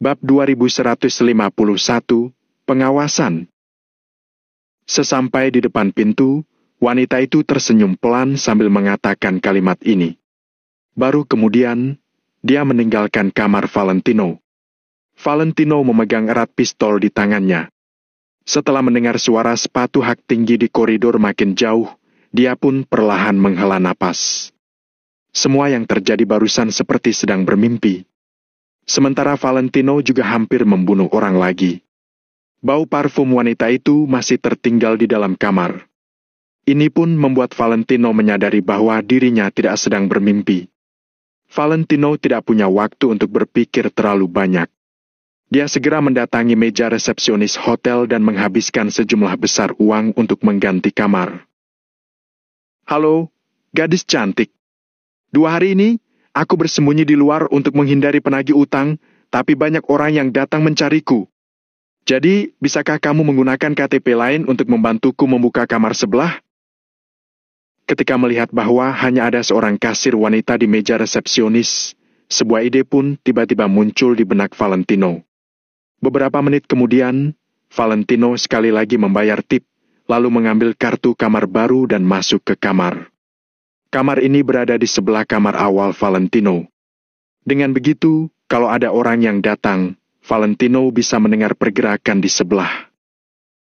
Bab 2151, Pengawasan. Sesampai di depan pintu, wanita itu tersenyum pelan sambil mengatakan kalimat ini. Baru kemudian, dia meninggalkan kamar Valentino. Valentino memegang erat pistol di tangannya. Setelah mendengar suara sepatu hak tinggi di koridor makin jauh, dia pun perlahan menghela napas. Semua yang terjadi barusan seperti sedang bermimpi. Sementara Valentino juga hampir membunuh orang lagi. Bau parfum wanita itu masih tertinggal di dalam kamar. Ini pun membuat Valentino menyadari bahwa dirinya tidak sedang bermimpi. Valentino tidak punya waktu untuk berpikir terlalu banyak. Dia segera mendatangi meja resepsionis hotel dan menghabiskan sejumlah besar uang untuk mengganti kamar. Halo, gadis cantik. 2 hari ini, aku bersembunyi di luar untuk menghindari penagih utang, tapi banyak orang yang datang mencariku. Jadi, bisakah kamu menggunakan KTP lain untuk membantuku membuka kamar sebelah? Ketika melihat bahwa hanya ada seorang kasir wanita di meja resepsionis, sebuah ide pun tiba-tiba muncul di benak Valentino. Beberapa menit kemudian, Valentino sekali lagi membayar tip, lalu mengambil kartu kamar baru dan masuk ke kamar. Kamar ini berada di sebelah kamar awal Valentino. Dengan begitu, kalau ada orang yang datang, Valentino bisa mendengar pergerakan di sebelah.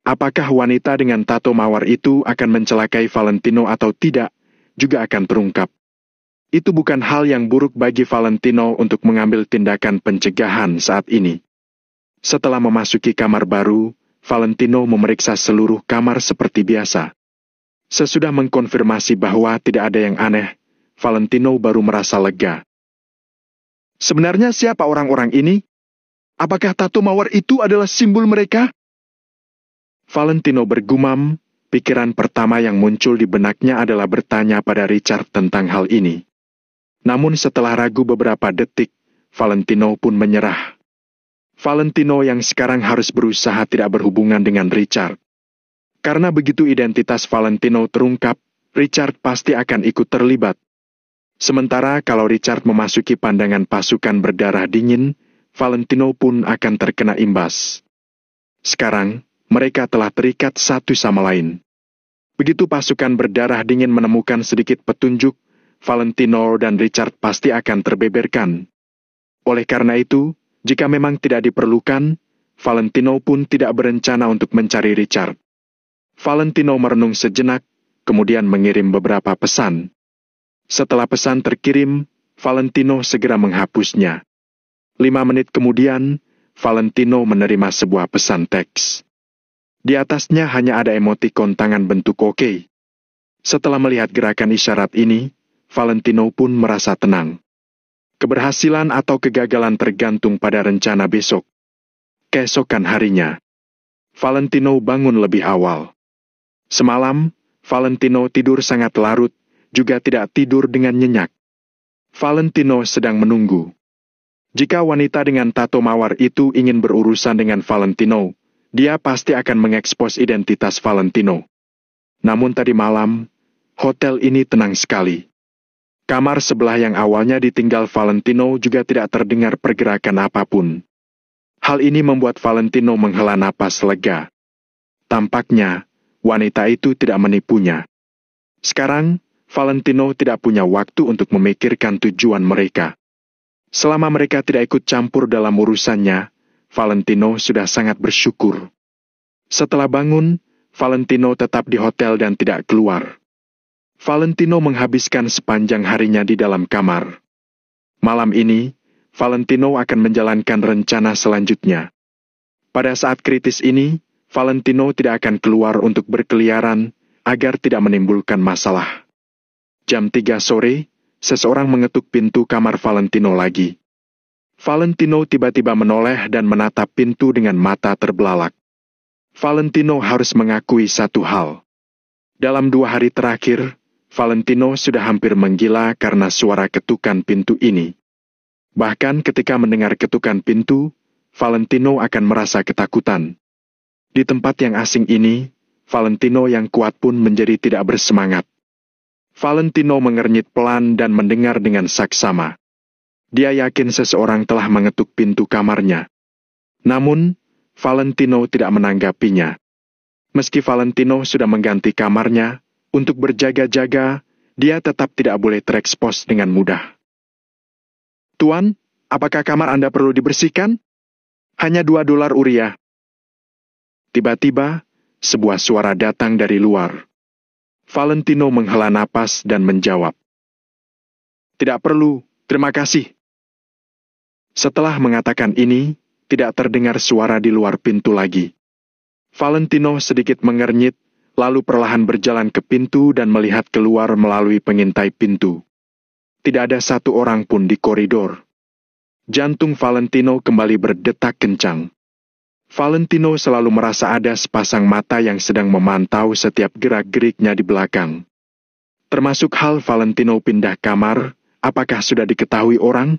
Apakah wanita dengan tato mawar itu akan mencelakai Valentino atau tidak, juga akan terungkap. Itu bukan hal yang buruk bagi Valentino untuk mengambil tindakan pencegahan saat ini. Setelah memasuki kamar baru, Valentino memeriksa seluruh kamar seperti biasa. Sesudah mengkonfirmasi bahwa tidak ada yang aneh, Valentino baru merasa lega. Sebenarnya siapa orang-orang ini? Apakah tato mawar itu adalah simbol mereka? Valentino bergumam, pikiran pertama yang muncul di benaknya adalah bertanya pada Richard tentang hal ini. Namun setelah ragu beberapa detik, Valentino pun menyerah. Valentino yang sekarang harus berusaha tidak berhubungan dengan Richard. Karena begitu identitas Valentino terungkap, Richard pasti akan ikut terlibat. Sementara kalau Richard memasuki pandangan pasukan berdarah dingin, Valentino pun akan terkena imbas. Sekarang, mereka telah terikat satu sama lain. Begitu pasukan berdarah dingin menemukan sedikit petunjuk, Valentino dan Richard pasti akan terbeberkan. Oleh karena itu, jika memang tidak diperlukan, Valentino pun tidak berencana untuk mencari Richard. Valentino merenung sejenak, kemudian mengirim beberapa pesan. Setelah pesan terkirim, Valentino segera menghapusnya. 5 menit kemudian, Valentino menerima sebuah pesan teks. Di atasnya hanya ada emotikon tangan bentuk oke. Setelah melihat gerakan isyarat ini, Valentino pun merasa tenang. Keberhasilan atau kegagalan tergantung pada rencana besok. Keesokan harinya, Valentino bangun lebih awal. Semalam, Valentino tidur sangat larut, juga tidak tidur dengan nyenyak. Valentino sedang menunggu. Jika wanita dengan tato mawar itu ingin berurusan dengan Valentino, dia pasti akan mengekspos identitas Valentino. Namun tadi malam, hotel ini tenang sekali. Kamar sebelah yang awalnya ditinggal Valentino juga tidak terdengar pergerakan apapun. Hal ini membuat Valentino menghela napas lega. Tampaknya, wanita itu tidak menipunya. Sekarang, Valentino tidak punya waktu untuk memikirkan tujuan mereka. Selama mereka tidak ikut campur dalam urusannya, Valentino sudah sangat bersyukur. Setelah bangun, Valentino tetap di hotel dan tidak keluar. Valentino menghabiskan sepanjang harinya di dalam kamar. Malam ini, Valentino akan menjalankan rencana selanjutnya. Pada saat kritis ini, Valentino tidak akan keluar untuk berkeliaran agar tidak menimbulkan masalah. Jam 3 sore, seseorang mengetuk pintu kamar Valentino lagi. Valentino tiba-tiba menoleh dan menatap pintu dengan mata terbelalak. Valentino harus mengakui satu hal. Dalam 2 hari terakhir, Valentino sudah hampir menggila karena suara ketukan pintu ini. Bahkan ketika mendengar ketukan pintu, Valentino akan merasa ketakutan. Di tempat yang asing ini, Valentino yang kuat pun menjadi tidak bersemangat. Valentino mengernyit pelan dan mendengar dengan saksama. Dia yakin seseorang telah mengetuk pintu kamarnya. Namun, Valentino tidak menanggapinya. Meski Valentino sudah mengganti kamarnya, untuk berjaga-jaga, dia tetap tidak boleh terekspos dengan mudah. "Tuan, apakah kamar Anda perlu dibersihkan?" "Hanya $2 Uria." Tiba-tiba, sebuah suara datang dari luar. Valentino menghela napas dan menjawab, "Tidak perlu, terima kasih." Setelah mengatakan ini, tidak terdengar suara di luar pintu lagi. Valentino sedikit mengernyit, lalu perlahan berjalan ke pintu dan melihat keluar melalui pengintai pintu. Tidak ada satu orang pun di koridor. Jantung Valentino kembali berdetak kencang. Valentino selalu merasa ada sepasang mata yang sedang memantau setiap gerak-geriknya di belakang. Termasuk hal Valentino pindah kamar, apakah sudah diketahui orang?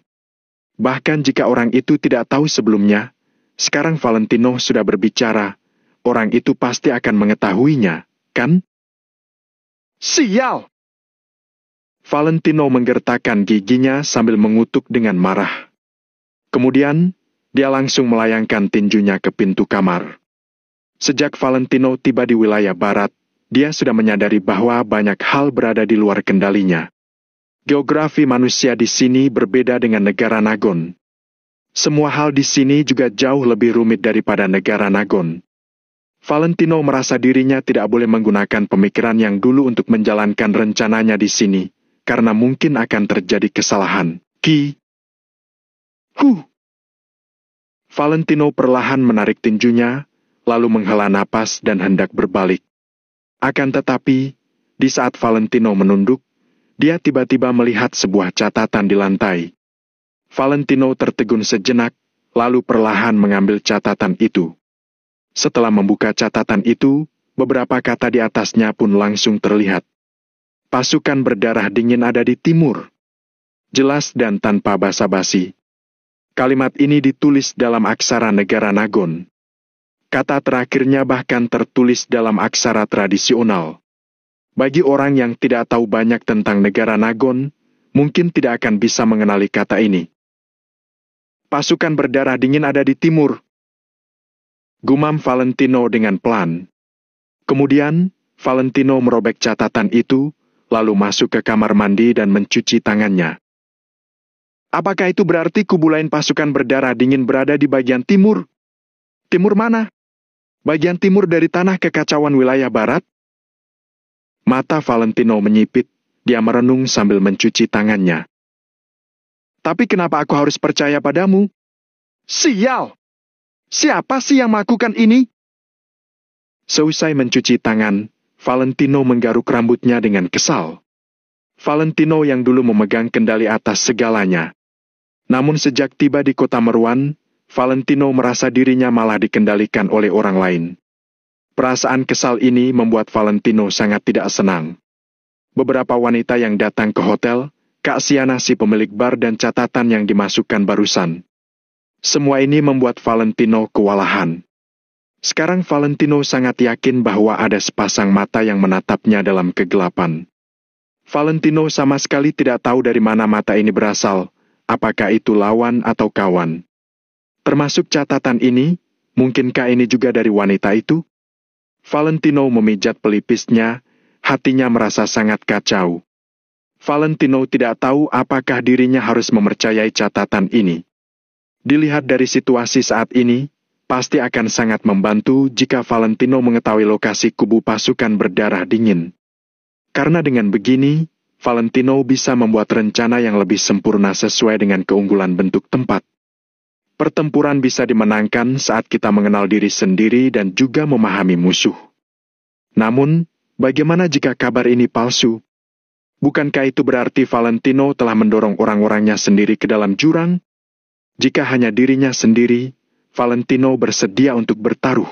Bahkan jika orang itu tidak tahu sebelumnya, sekarang Valentino sudah berbicara, orang itu pasti akan mengetahuinya, kan? "Sial!" Valentino menggertakkan giginya sambil mengutuk dengan marah. Kemudian, dia langsung melayangkan tinjunya ke pintu kamar. Sejak Valentino tiba di wilayah barat, dia sudah menyadari bahwa banyak hal berada di luar kendalinya. Geografi manusia di sini berbeda dengan negara Nagon. Semua hal di sini juga jauh lebih rumit daripada negara Nagon. Valentino merasa dirinya tidak boleh menggunakan pemikiran yang dulu untuk menjalankan rencananya di sini, karena mungkin akan terjadi kesalahan. Valentino perlahan menarik tinjunya, lalu menghela napas dan hendak berbalik. Akan tetapi, di saat Valentino menunduk, dia tiba-tiba melihat sebuah catatan di lantai. Valentino tertegun sejenak, lalu perlahan mengambil catatan itu. Setelah membuka catatan itu, beberapa kata di atasnya pun langsung terlihat. Pasukan berdarah dingin ada di timur. Jelas dan tanpa basa-basi. Kalimat ini ditulis dalam aksara negara Nagon. Kata terakhirnya bahkan tertulis dalam aksara tradisional. Bagi orang yang tidak tahu banyak tentang negara Nagon, mungkin tidak akan bisa mengenali kata ini. Pasukan berdarah dingin ada di timur. Gumam Valentino dengan pelan. Kemudian, Valentino merobek catatan itu, lalu masuk ke kamar mandi dan mencuci tangannya. Apakah itu berarti kubu lain pasukan berdarah dingin berada di bagian timur? Timur mana? Bagian timur dari tanah kekacauan wilayah barat? Mata Valentino menyipit, dia merenung sambil mencuci tangannya. Tapi kenapa aku harus percaya padamu? Sial! Siapa sih yang melakukan ini? Seusai mencuci tangan, Valentino menggaruk rambutnya dengan kesal. Valentino yang dulu memegang kendali atas segalanya. Namun sejak tiba di kota Meruan, Valentino merasa dirinya malah dikendalikan oleh orang lain. Perasaan kesal ini membuat Valentino sangat tidak senang. Beberapa wanita yang datang ke hotel, Kak Siana si pemilik bar dan catatan yang dimasukkan barusan. Semua ini membuat Valentino kewalahan. Sekarang Valentino sangat yakin bahwa ada sepasang mata yang menatapnya dalam kegelapan. Valentino sama sekali tidak tahu dari mana mata ini berasal, apakah itu lawan atau kawan. Termasuk catatan ini, mungkinkah ini juga dari wanita itu? Valentino memijat pelipisnya, hatinya merasa sangat kacau. Valentino tidak tahu apakah dirinya harus mempercayai catatan ini. Dilihat dari situasi saat ini, pasti akan sangat membantu jika Valentino mengetahui lokasi kubu pasukan berdarah dingin. Karena dengan begini, Valentino bisa membuat rencana yang lebih sempurna sesuai dengan keunggulan bentuk tempat. Pertempuran bisa dimenangkan saat kita mengenal diri sendiri dan juga memahami musuh. Namun, bagaimana jika kabar ini palsu? Bukankah itu berarti Valentino telah mendorong orang-orangnya sendiri ke dalam jurang? Jika hanya dirinya sendiri, Valentino bersedia untuk bertaruh.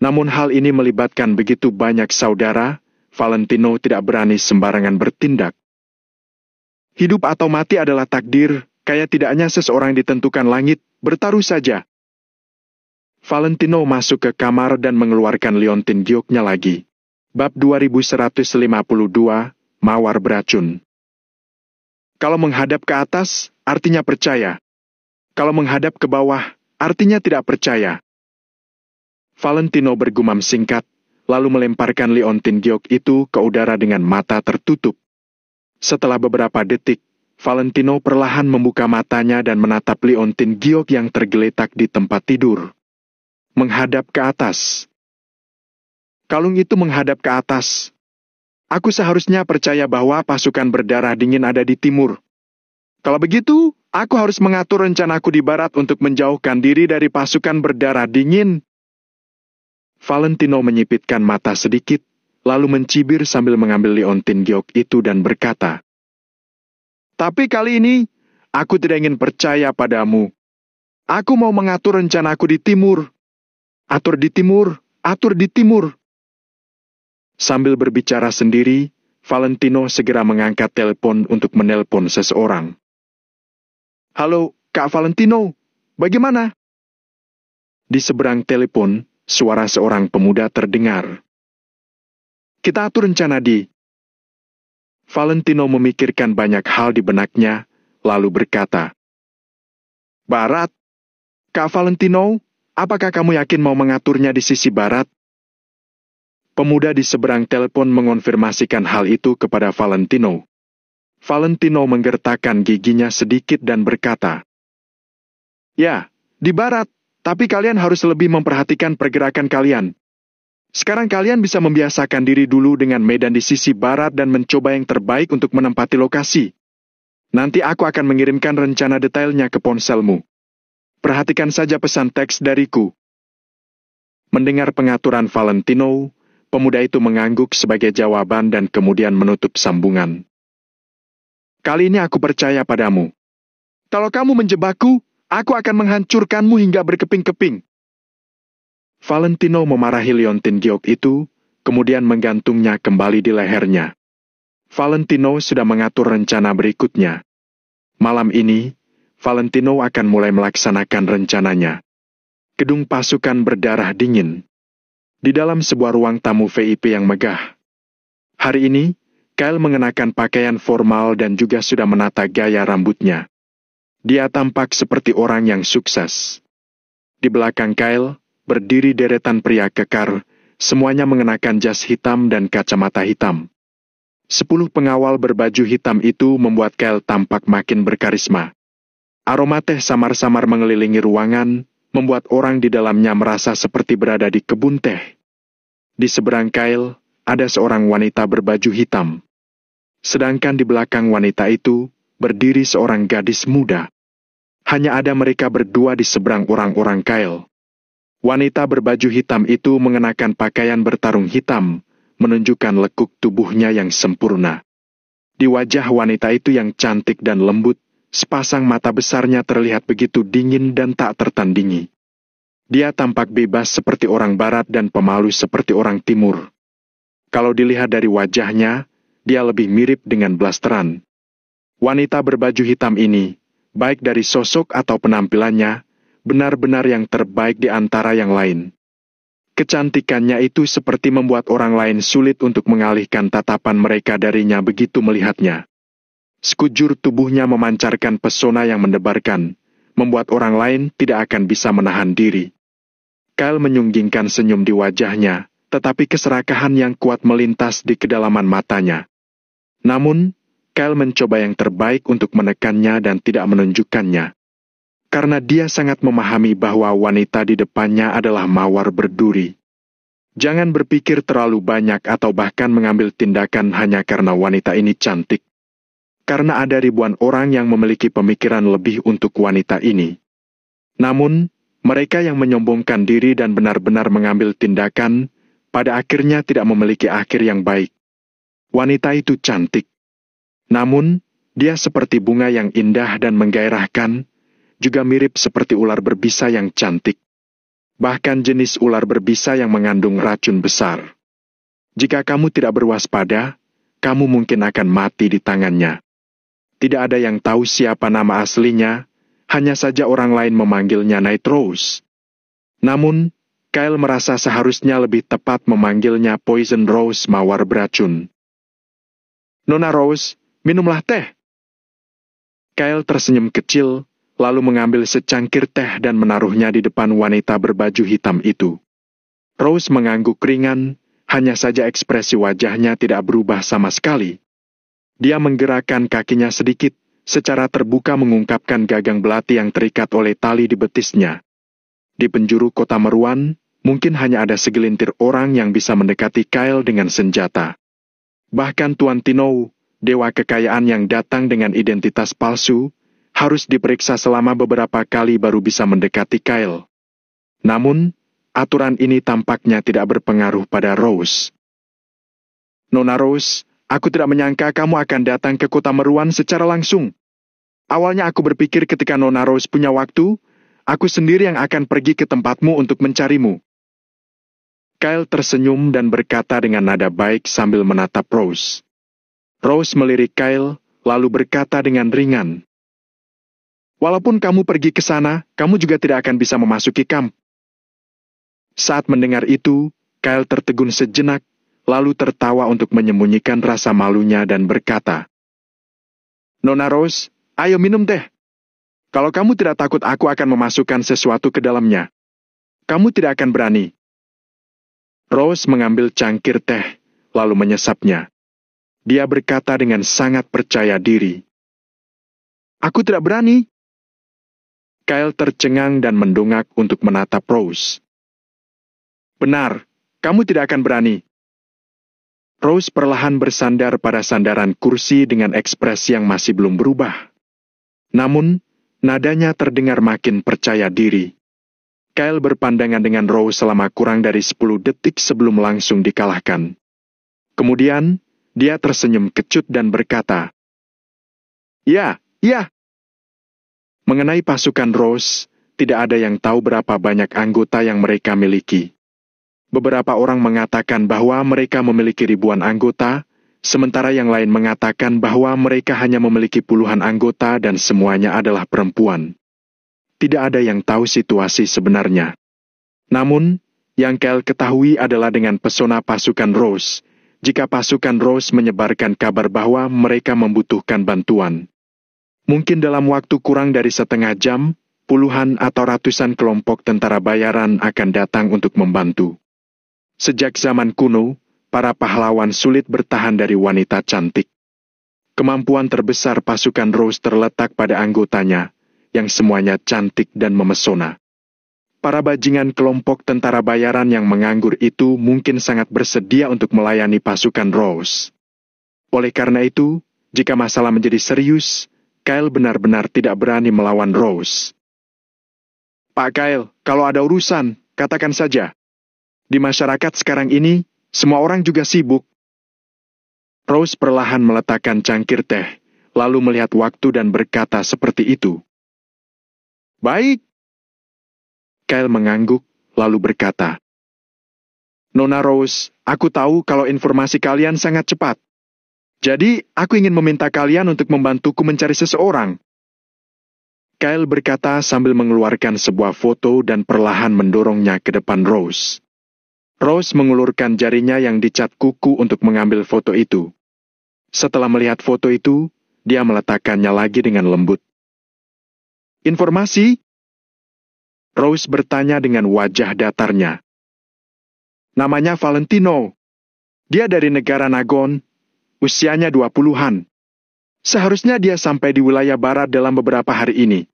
Namun hal ini melibatkan begitu banyak saudara, Valentino tidak berani sembarangan bertindak. Hidup atau mati adalah takdir, kayak tidaknya seseorang ditentukan langit, bertaruh saja. Valentino masuk ke kamar dan mengeluarkan liontin gioknya lagi. Bab 2152, Mawar Beracun. Kalau menghadap ke atas, artinya percaya. Kalau menghadap ke bawah, artinya tidak percaya. Valentino bergumam singkat, lalu melemparkan liontin giok itu ke udara dengan mata tertutup. Setelah beberapa detik, Valentino perlahan membuka matanya dan menatap liontin giok yang tergeletak di tempat tidur. Menghadap ke atas. Kalung itu menghadap ke atas. Aku seharusnya percaya bahwa pasukan berdarah dingin ada di timur. Kalau begitu, aku harus mengatur rencanaku di barat untuk menjauhkan diri dari pasukan berdarah dingin. Valentino menyipitkan mata sedikit, lalu mencibir sambil mengambil liontin giok itu dan berkata, "Tapi kali ini, aku tidak ingin percaya padamu. Aku mau mengatur rencanaku di timur. Atur di timur, atur di timur." Sambil berbicara sendiri, Valentino segera mengangkat telepon untuk menelpon seseorang. "Halo, Kak Valentino, bagaimana?" Di seberang telepon, suara seorang pemuda terdengar. "Kita atur rencana di..." Valentino memikirkan banyak hal di benaknya, lalu berkata, "Barat? Kak Valentino, apakah kamu yakin mau mengaturnya di sisi barat?" Pemuda di seberang telepon mengonfirmasikan hal itu kepada Valentino. Valentino menggertakkan giginya sedikit dan berkata, "Ya, di barat, tapi kalian harus lebih memperhatikan pergerakan kalian. Sekarang kalian bisa membiasakan diri dulu dengan medan di sisi barat dan mencoba yang terbaik untuk menempati lokasi. Nanti aku akan mengirimkan rencana detailnya ke ponselmu. Perhatikan saja pesan teks dariku." Mendengar pengaturan Valentino, pemuda itu mengangguk sebagai jawaban dan kemudian menutup sambungan. "Kali ini aku percaya padamu. Kalau kamu menjebakku, aku akan menghancurkanmu hingga berkeping-keping." Valentino memarahi liontin giok itu, kemudian menggantungnya kembali di lehernya. Valentino sudah mengatur rencana berikutnya. Malam ini, Valentino akan mulai melaksanakan rencananya. Gedung pasukan berdarah dingin. Di dalam sebuah ruang tamu VIP yang megah. Hari ini, Kyle mengenakan pakaian formal dan juga sudah menata gaya rambutnya. Dia tampak seperti orang yang sukses. Di belakang Kyle, berdiri deretan pria kekar, semuanya mengenakan jas hitam dan kacamata hitam. 10 pengawal berbaju hitam itu membuat Kyle tampak makin berkarisma. Aroma teh samar-samar mengelilingi ruangan, membuat orang di dalamnya merasa seperti berada di kebun teh. Di seberang Kyle, ada seorang wanita berbaju hitam. Sedangkan di belakang wanita itu, berdiri seorang gadis muda. Hanya ada mereka berdua di seberang orang-orang Kyle. Wanita berbaju hitam itu mengenakan pakaian bertarung hitam, menunjukkan lekuk tubuhnya yang sempurna. Di wajah wanita itu yang cantik dan lembut, sepasang mata besarnya terlihat begitu dingin dan tak tertandingi. Dia tampak bebas seperti orang barat dan pemalu seperti orang timur. Kalau dilihat dari wajahnya, dia lebih mirip dengan blasteran. Wanita berbaju hitam ini, baik dari sosok atau penampilannya, benar-benar yang terbaik di antara yang lain. Kecantikannya itu seperti membuat orang lain sulit untuk mengalihkan tatapan mereka darinya begitu melihatnya. Sekujur tubuhnya memancarkan pesona yang mendebarkan, membuat orang lain tidak akan bisa menahan diri. Kyle menyunggingkan senyum di wajahnya, tetapi keserakahan yang kuat melintas di kedalaman matanya. Namun, Kyle mencoba yang terbaik untuk menekannya dan tidak menunjukkannya. Karena dia sangat memahami bahwa wanita di depannya adalah mawar berduri. Jangan berpikir terlalu banyak atau bahkan mengambil tindakan hanya karena wanita ini cantik. Karena ada ribuan orang yang memiliki pemikiran lebih untuk wanita ini. Namun, mereka yang menyombongkan diri dan benar-benar mengambil tindakan, pada akhirnya tidak memiliki akhir yang baik. Wanita itu cantik. Namun, dia seperti bunga yang indah dan menggairahkan, juga mirip seperti ular berbisa yang cantik. Bahkan jenis ular berbisa yang mengandung racun besar. Jika kamu tidak berwaspada, kamu mungkin akan mati di tangannya. Tidak ada yang tahu siapa nama aslinya, hanya saja orang lain memanggilnya Night Rose. Namun, Kyle merasa seharusnya lebih tepat memanggilnya Poison Rose, mawar beracun. Nona Rose, minumlah teh. Kyle tersenyum kecil, lalu mengambil secangkir teh dan menaruhnya di depan wanita berbaju hitam itu. Rose mengangguk ringan, hanya saja ekspresi wajahnya tidak berubah sama sekali. Dia menggerakkan kakinya sedikit, secara terbuka mengungkapkan gagang belati yang terikat oleh tali di betisnya. Di penjuru kota Meruan, mungkin hanya ada segelintir orang yang bisa mendekati Kyle dengan senjata. Bahkan Tuan Tinou, dewa kekayaan yang datang dengan identitas palsu, harus diperiksa selama beberapa kali baru bisa mendekati Kyle. Namun, aturan ini tampaknya tidak berpengaruh pada Rose. Nona Rose, aku tidak menyangka kamu akan datang ke kota Meruan secara langsung. Awalnya aku berpikir ketika Nona Rose punya waktu, aku sendiri yang akan pergi ke tempatmu untuk mencarimu. Kyle tersenyum dan berkata dengan nada baik sambil menatap Rose. Rose melirik Kyle, lalu berkata dengan ringan, "Walaupun kamu pergi ke sana, kamu juga tidak akan bisa memasuki kamp." Saat mendengar itu, Kyle tertegun sejenak, lalu tertawa untuk menyembunyikan rasa malunya dan berkata, "Nona Rose, ayo minum teh. Kalau kamu tidak takut aku akan memasukkan sesuatu ke dalamnya, kamu tidak akan berani." Rose mengambil cangkir teh, lalu menyesapnya. Dia berkata dengan sangat percaya diri, "Aku tidak berani." Kyle tercengang dan mendongak untuk menatap Rose. "Benar, kamu tidak akan berani." Rose perlahan bersandar pada sandaran kursi dengan ekspresi yang masih belum berubah. Namun, nadanya terdengar makin percaya diri. Kyle berpandangan dengan Rose selama kurang dari 10 detik sebelum langsung dikalahkan. Kemudian, dia tersenyum kecut dan berkata, "Ya, ya." Mengenai pasukan Rose, tidak ada yang tahu berapa banyak anggota yang mereka miliki. Beberapa orang mengatakan bahwa mereka memiliki ribuan anggota, sementara yang lain mengatakan bahwa mereka hanya memiliki puluhan anggota dan semuanya adalah perempuan. Tidak ada yang tahu situasi sebenarnya. Namun, yang Kyle ketahui adalah dengan pesona pasukan Rose, jika pasukan Rose menyebarkan kabar bahwa mereka membutuhkan bantuan. Mungkin dalam waktu kurang dari setengah jam, puluhan atau ratusan kelompok tentara bayaran akan datang untuk membantu. Sejak zaman kuno, para pahlawan sulit bertahan dari wanita cantik. Kemampuan terbesar pasukan Rose terletak pada anggotanya, yang semuanya cantik dan memesona. Para bajingan kelompok tentara bayaran yang menganggur itu mungkin sangat bersedia untuk melayani pasukan Rose. Oleh karena itu, jika masalah menjadi serius, Kyle benar-benar tidak berani melawan Rose. "Pak Kyle, kalau ada urusan, katakan saja. Di masyarakat sekarang ini, semua orang juga sibuk." Rose perlahan meletakkan cangkir teh, lalu melihat waktu dan berkata seperti itu. "Baik." Kyle mengangguk, lalu berkata, "Nona Rose, aku tahu kalau informasi kalian sangat cepat. Jadi, aku ingin meminta kalian untuk membantuku mencari seseorang." Kyle berkata sambil mengeluarkan sebuah foto dan perlahan mendorongnya ke depan Rose. Rose mengulurkan jarinya yang dicat kuku untuk mengambil foto itu. Setelah melihat foto itu, dia meletakkannya lagi dengan lembut. "Informasi?" Rose bertanya dengan wajah datarnya. "Namanya Valentino. Dia dari negara Nagon. Usianya 20-an. Seharusnya dia sampai di wilayah barat dalam beberapa hari ini.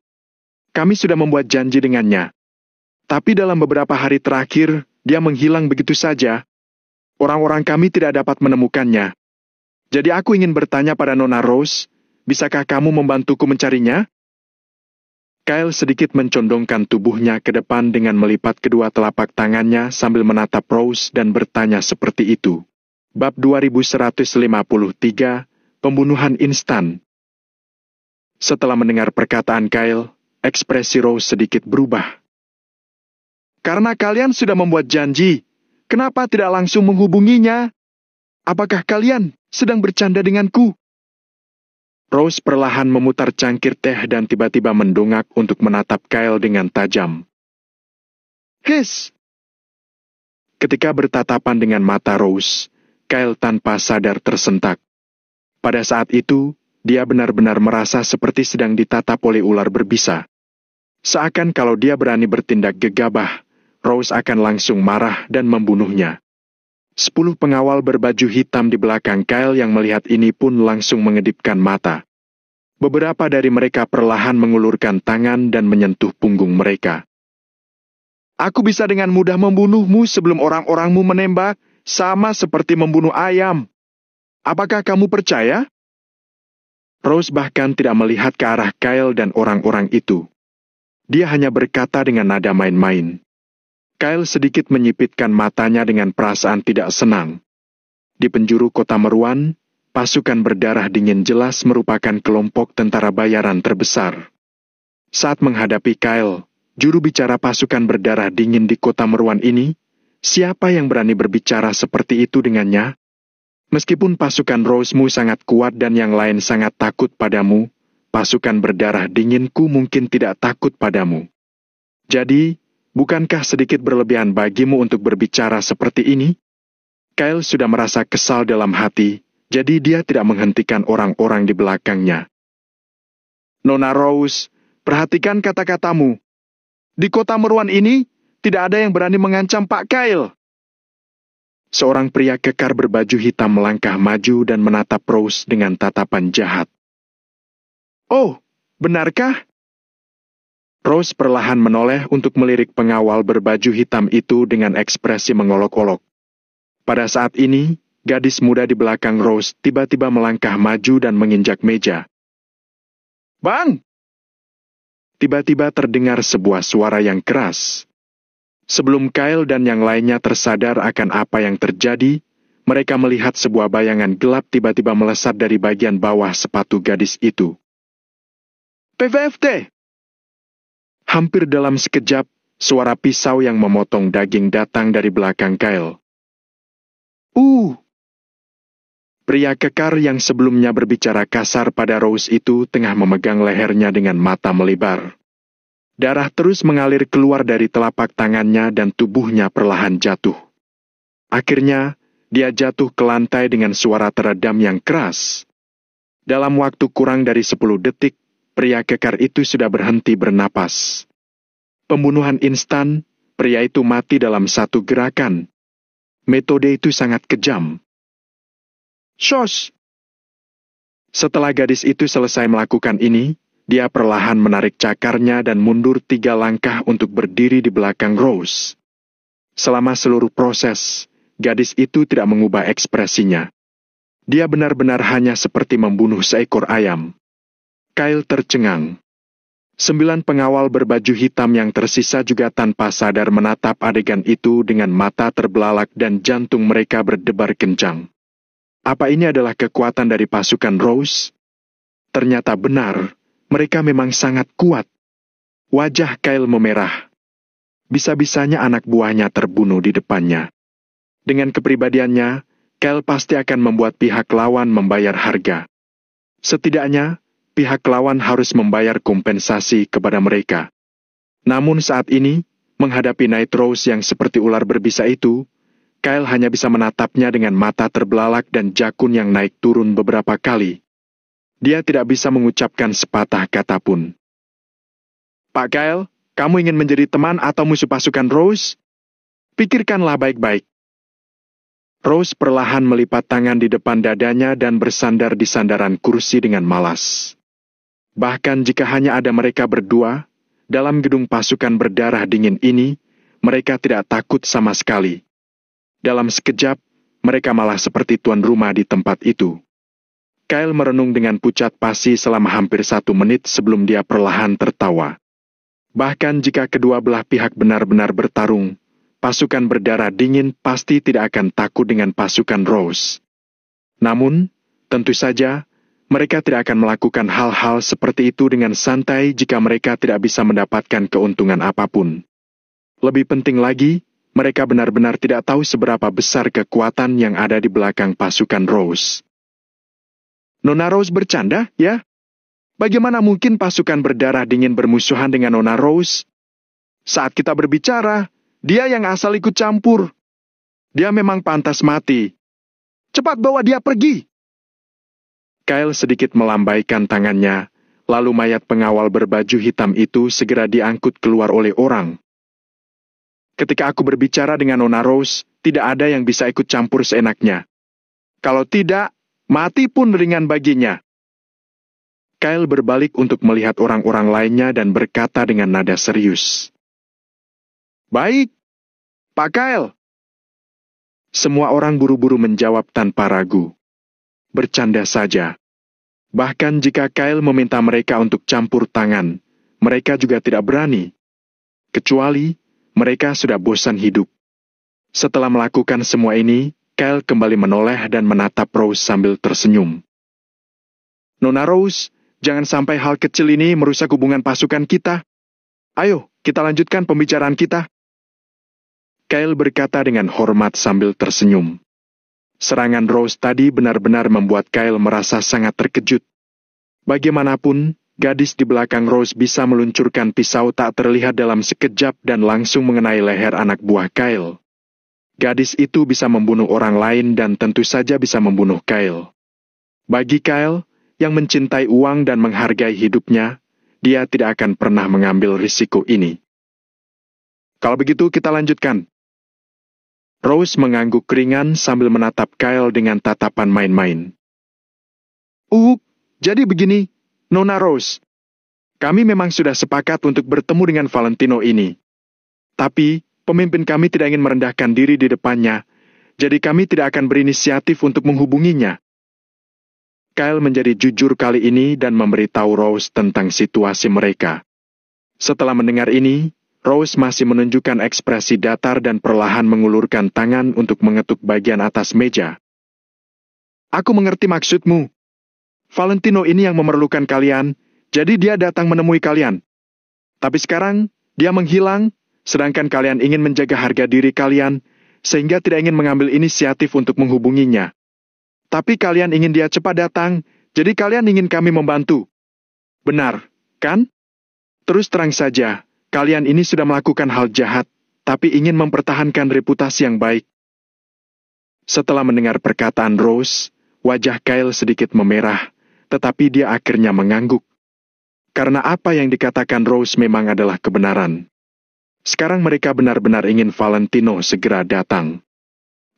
Kami sudah membuat janji dengannya. Tapi dalam beberapa hari terakhir, dia menghilang begitu saja. Orang-orang kami tidak dapat menemukannya. Jadi aku ingin bertanya pada Nona Rose, bisakah kamu membantuku mencarinya?" Kyle sedikit mencondongkan tubuhnya ke depan dengan melipat kedua telapak tangannya sambil menatap Rose dan bertanya seperti itu. Bab 2153, Pembunuhan Instan. Setelah mendengar perkataan Kyle, Ekspresi Rose sedikit berubah. Karena kalian sudah membuat janji, kenapa tidak langsung menghubunginya? Apakah kalian sedang bercanda denganku? Rose perlahan memutar cangkir teh dan tiba-tiba mendongak untuk menatap Kyle dengan tajam. His! Ketika bertatapan dengan mata Rose, Kyle tanpa sadar tersentak. Pada saat itu, dia benar-benar merasa seperti sedang ditatap oleh ular berbisa. Seakan kalau dia berani bertindak gegabah, Rose akan langsung marah dan membunuhnya. 10 pengawal berbaju hitam di belakang Kyle yang melihat ini pun langsung mengedipkan mata. Beberapa dari mereka perlahan mengulurkan tangan dan menyentuh punggung mereka. Aku bisa dengan mudah membunuhmu sebelum orang-orangmu menembak, sama seperti membunuh ayam. Apakah kamu percaya? Rose bahkan tidak melihat ke arah Kyle dan orang-orang itu. Dia hanya berkata dengan nada main-main. Kyle sedikit menyipitkan matanya dengan perasaan tidak senang. Di penjuru kota Meruan, pasukan berdarah dingin jelas merupakan kelompok tentara bayaran terbesar. Saat menghadapi Kyle, juru bicara pasukan berdarah dingin di kota Meruan ini, siapa yang berani berbicara seperti itu dengannya? Meskipun pasukan Rosemu sangat kuat dan yang lain sangat takut padamu, pasukan berdarah dinginku mungkin tidak takut padamu. Jadi, bukankah sedikit berlebihan bagimu untuk berbicara seperti ini? Kyle sudah merasa kesal dalam hati, jadi dia tidak menghentikan orang-orang di belakangnya. Nona Rose, perhatikan kata-katamu. Di kota Meruan ini, tidak ada yang berani mengancam Pak Kyle. Seorang pria kekar berbaju hitam melangkah maju dan menatap Rose dengan tatapan jahat. Oh, benarkah? Rose perlahan menoleh untuk melirik pengawal berbaju hitam itu dengan ekspresi mengolok-olok. Pada saat ini, gadis muda di belakang Rose tiba-tiba melangkah maju dan menginjak meja. Bang! Tiba-tiba terdengar sebuah suara yang keras. Sebelum Kyle dan yang lainnya tersadar akan apa yang terjadi, mereka melihat sebuah bayangan gelap tiba-tiba melesat dari bagian bawah sepatu gadis itu. PVFT! Hampir dalam sekejap, suara pisau yang memotong daging datang dari belakang Kyle. Pria kekar yang sebelumnya berbicara kasar pada Rose itu tengah memegang lehernya dengan mata melebar. Darah terus mengalir keluar dari telapak tangannya dan tubuhnya perlahan jatuh. Akhirnya, dia jatuh ke lantai dengan suara teredam yang keras. Dalam waktu kurang dari 10 detik, pria kekar itu sudah berhenti bernapas. Pembunuhan instan, pria itu mati dalam satu gerakan. Metode itu sangat kejam. Shos! Setelah gadis itu selesai melakukan ini, dia perlahan menarik cakarnya dan mundur 3 langkah untuk berdiri di belakang Rose. Selama seluruh proses, gadis itu tidak mengubah ekspresinya. Dia benar-benar hanya seperti membunuh seekor ayam. Kyle tercengang. 9 pengawal berbaju hitam yang tersisa juga tanpa sadar menatap adegan itu dengan mata terbelalak dan jantung mereka berdebar kencang. Apa ini adalah kekuatan dari pasukan Rose? Ternyata benar, mereka memang sangat kuat. Wajah Kyle memerah. Bisa-bisanya anak buahnya terbunuh di depannya. Dengan kepribadiannya, Kyle pasti akan membuat pihak lawan membayar harga. Setidaknya, pihak lawan harus membayar kompensasi kepada mereka. Namun saat ini, menghadapi Night Rose yang seperti ular berbisa itu, Kyle hanya bisa menatapnya dengan mata terbelalak dan jakun yang naik turun beberapa kali. Dia tidak bisa mengucapkan sepatah kata pun. Pak Kyle, kamu ingin menjadi teman atau musuh pasukan Rose? Pikirkanlah baik-baik. Rose perlahan melipat tangan di depan dadanya dan bersandar di sandaran kursi dengan malas. Bahkan jika hanya ada mereka berdua, dalam gedung pasukan berdarah dingin ini, mereka tidak takut sama sekali. Dalam sekejap, mereka malah seperti tuan rumah di tempat itu. Kyle merenung dengan pucat pasi selama hampir 1 menit sebelum dia perlahan tertawa. Bahkan jika kedua belah pihak benar-benar bertarung, pasukan berdarah dingin pasti tidak akan takut dengan pasukan Rose. Namun, tentu saja, Mereka tidak akan melakukan hal-hal seperti itu dengan santai jika mereka tidak bisa mendapatkan keuntungan apapun. Lebih penting lagi, mereka benar-benar tidak tahu seberapa besar kekuatan yang ada di belakang pasukan Rose. Nona Rose bercanda, ya? Bagaimana mungkin pasukan berdarah dingin bermusuhan dengan Nona Rose? Saat kita berbicara, dia yang asal ikut campur. Dia memang pantas mati. Cepat bawa dia pergi! Kyle sedikit melambaikan tangannya, lalu mayat pengawal berbaju hitam itu segera diangkut keluar oleh orang. Ketika aku berbicara dengan Nona Rose, tidak ada yang bisa ikut campur seenaknya. Kalau tidak, mati pun ringan baginya. Kyle berbalik untuk melihat orang-orang lainnya dan berkata dengan nada serius. Baik, Pak Kyle. Semua orang buru-buru menjawab tanpa ragu. Bercanda saja. Bahkan jika Kyle meminta mereka untuk campur tangan, mereka juga tidak berani. Kecuali mereka sudah bosan hidup. Setelah melakukan semua ini, Kyle kembali menoleh dan menatap Rose sambil tersenyum. Nona Rose, jangan sampai hal kecil ini merusak hubungan pasukan kita. Ayo, kita lanjutkan pembicaraan kita. Kyle berkata dengan hormat sambil tersenyum. Serangan Rose tadi benar-benar membuat Kyle merasa sangat terkejut. Bagaimanapun, gadis di belakang Rose bisa meluncurkan pisau tak terlihat dalam sekejap dan langsung mengenai leher anak buah Kyle. Gadis itu bisa membunuh orang lain dan tentu saja bisa membunuh Kyle. Bagi Kyle, yang mencintai uang dan menghargai hidupnya, dia tidak akan pernah mengambil risiko ini. Kalau begitu kita lanjutkan. Rose mengangguk ringan sambil menatap Kyle dengan tatapan main-main. Jadi begini, Nona Rose. Kami memang sudah sepakat untuk bertemu dengan Valentino ini. Tapi, pemimpin kami tidak ingin merendahkan diri di depannya, jadi kami tidak akan berinisiatif untuk menghubunginya. Kyle menjadi jujur kali ini dan memberitahu Rose tentang situasi mereka. Setelah mendengar ini, Rose masih menunjukkan ekspresi datar dan perlahan mengulurkan tangan untuk mengetuk bagian atas meja. Aku mengerti maksudmu. Valentino ini yang memerlukan kalian, jadi dia datang menemui kalian. Tapi sekarang, dia menghilang, sedangkan kalian ingin menjaga harga diri kalian, sehingga tidak ingin mengambil inisiatif untuk menghubunginya. Tapi kalian ingin dia cepat datang, jadi kalian ingin kami membantu. Benar, kan? Terus terang saja, kalian ini sudah melakukan hal jahat, tapi ingin mempertahankan reputasi yang baik. Setelah mendengar perkataan Rose, wajah Kyle sedikit memerah, tetapi dia akhirnya mengangguk. Karena apa yang dikatakan Rose memang adalah kebenaran. Sekarang mereka benar-benar ingin Valentino segera datang.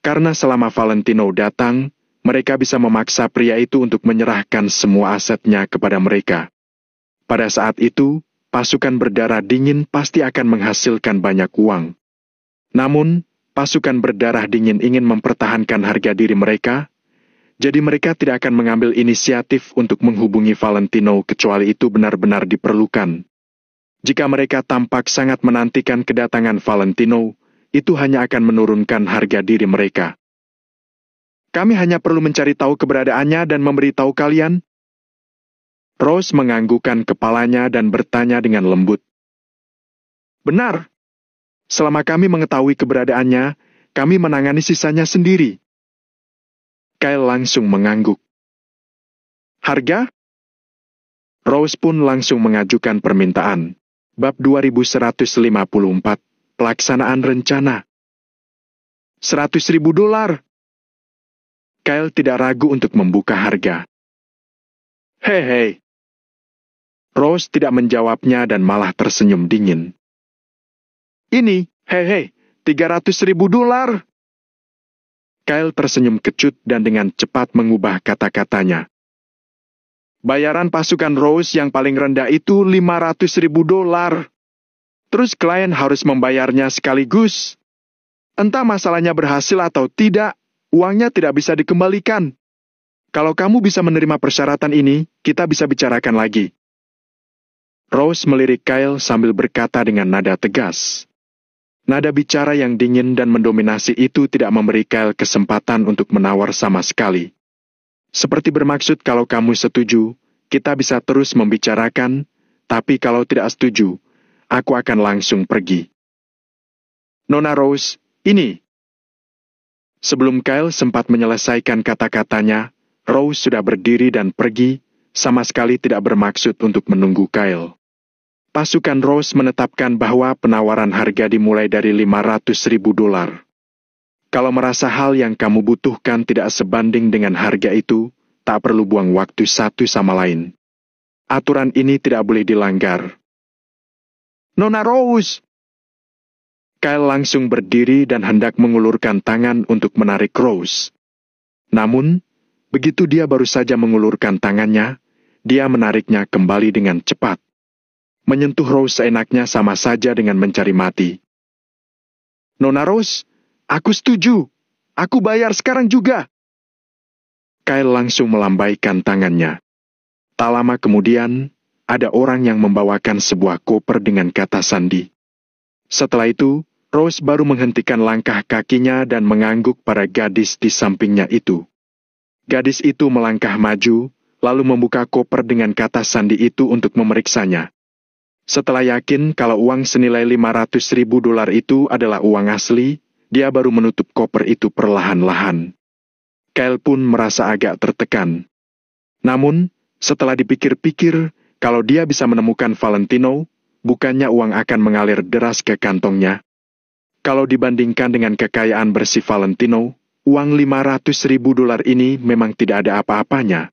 Karena selama Valentino datang, mereka bisa memaksa pria itu untuk menyerahkan semua asetnya kepada mereka. Pada saat itu, pasukan berdarah dingin pasti akan menghasilkan banyak uang. Namun, pasukan berdarah dingin ingin mempertahankan harga diri mereka, jadi mereka tidak akan mengambil inisiatif untuk menghubungi Valentino kecuali itu benar-benar diperlukan. Jika mereka tampak sangat menantikan kedatangan Valentino, itu hanya akan menurunkan harga diri mereka. Kami hanya perlu mencari tahu keberadaannya dan memberitahu kalian. Rose menganggukkan kepalanya dan bertanya dengan lembut. Benar. Selama kami mengetahui keberadaannya, kami menangani sisanya sendiri. Kyle langsung mengangguk. Harga? Rose pun langsung mengajukan permintaan. Bab 2154, Pelaksanaan Rencana. $100.000. Kyle tidak ragu untuk membuka harga. Hei. Rose tidak menjawabnya dan malah tersenyum dingin. Ini, $300.000. Kyle tersenyum kecut dan dengan cepat mengubah kata-katanya. Bayaran pasukan Rose yang paling rendah itu $500.000. Terus klien harus membayarnya sekaligus. Entah masalahnya berhasil atau tidak, uangnya tidak bisa dikembalikan. Kalau kamu bisa menerima persyaratan ini, kita bisa bicarakan lagi. Rose melirik Kyle sambil berkata dengan nada tegas. Nada bicara yang dingin dan mendominasi itu tidak memberi Kyle kesempatan untuk menawar sama sekali. Seperti bermaksud kalau kamu setuju, kita bisa terus membicarakan, tapi kalau tidak setuju, aku akan langsung pergi. Nona Rose, ini. Sebelum Kyle sempat menyelesaikan kata-katanya, Rose sudah berdiri dan pergi, sama sekali tidak bermaksud untuk menunggu Kyle. Pasukan Rose menetapkan bahwa penawaran harga dimulai dari $500.000. Kalau merasa hal yang kamu butuhkan tidak sebanding dengan harga itu, tak perlu buang waktu satu sama lain. Aturan ini tidak boleh dilanggar. Nona Rose! Kyle langsung berdiri dan hendak mengulurkan tangan untuk menarik Rose. Namun, begitu dia baru saja mengulurkan tangannya, dia menariknya kembali dengan cepat. Menyentuh Rose seenaknya sama saja dengan mencari mati. Nona Rose, aku setuju. Aku bayar sekarang juga. Kyle langsung melambaikan tangannya. Tak lama kemudian, ada orang yang membawakan sebuah koper dengan kata sandi. Setelah itu, Rose baru menghentikan langkah kakinya dan mengangguk pada gadis di sampingnya itu. Gadis itu melangkah maju, lalu membuka koper dengan kata sandi itu untuk memeriksanya. Setelah yakin kalau uang senilai $500.000 itu adalah uang asli, dia baru menutup koper itu perlahan-lahan. Kyle pun merasa agak tertekan. Namun, setelah dipikir-pikir, kalau dia bisa menemukan Valentino, bukannya uang akan mengalir deras ke kantongnya. Kalau dibandingkan dengan kekayaan bersih Valentino, uang $500.000 ini memang tidak ada apa-apanya.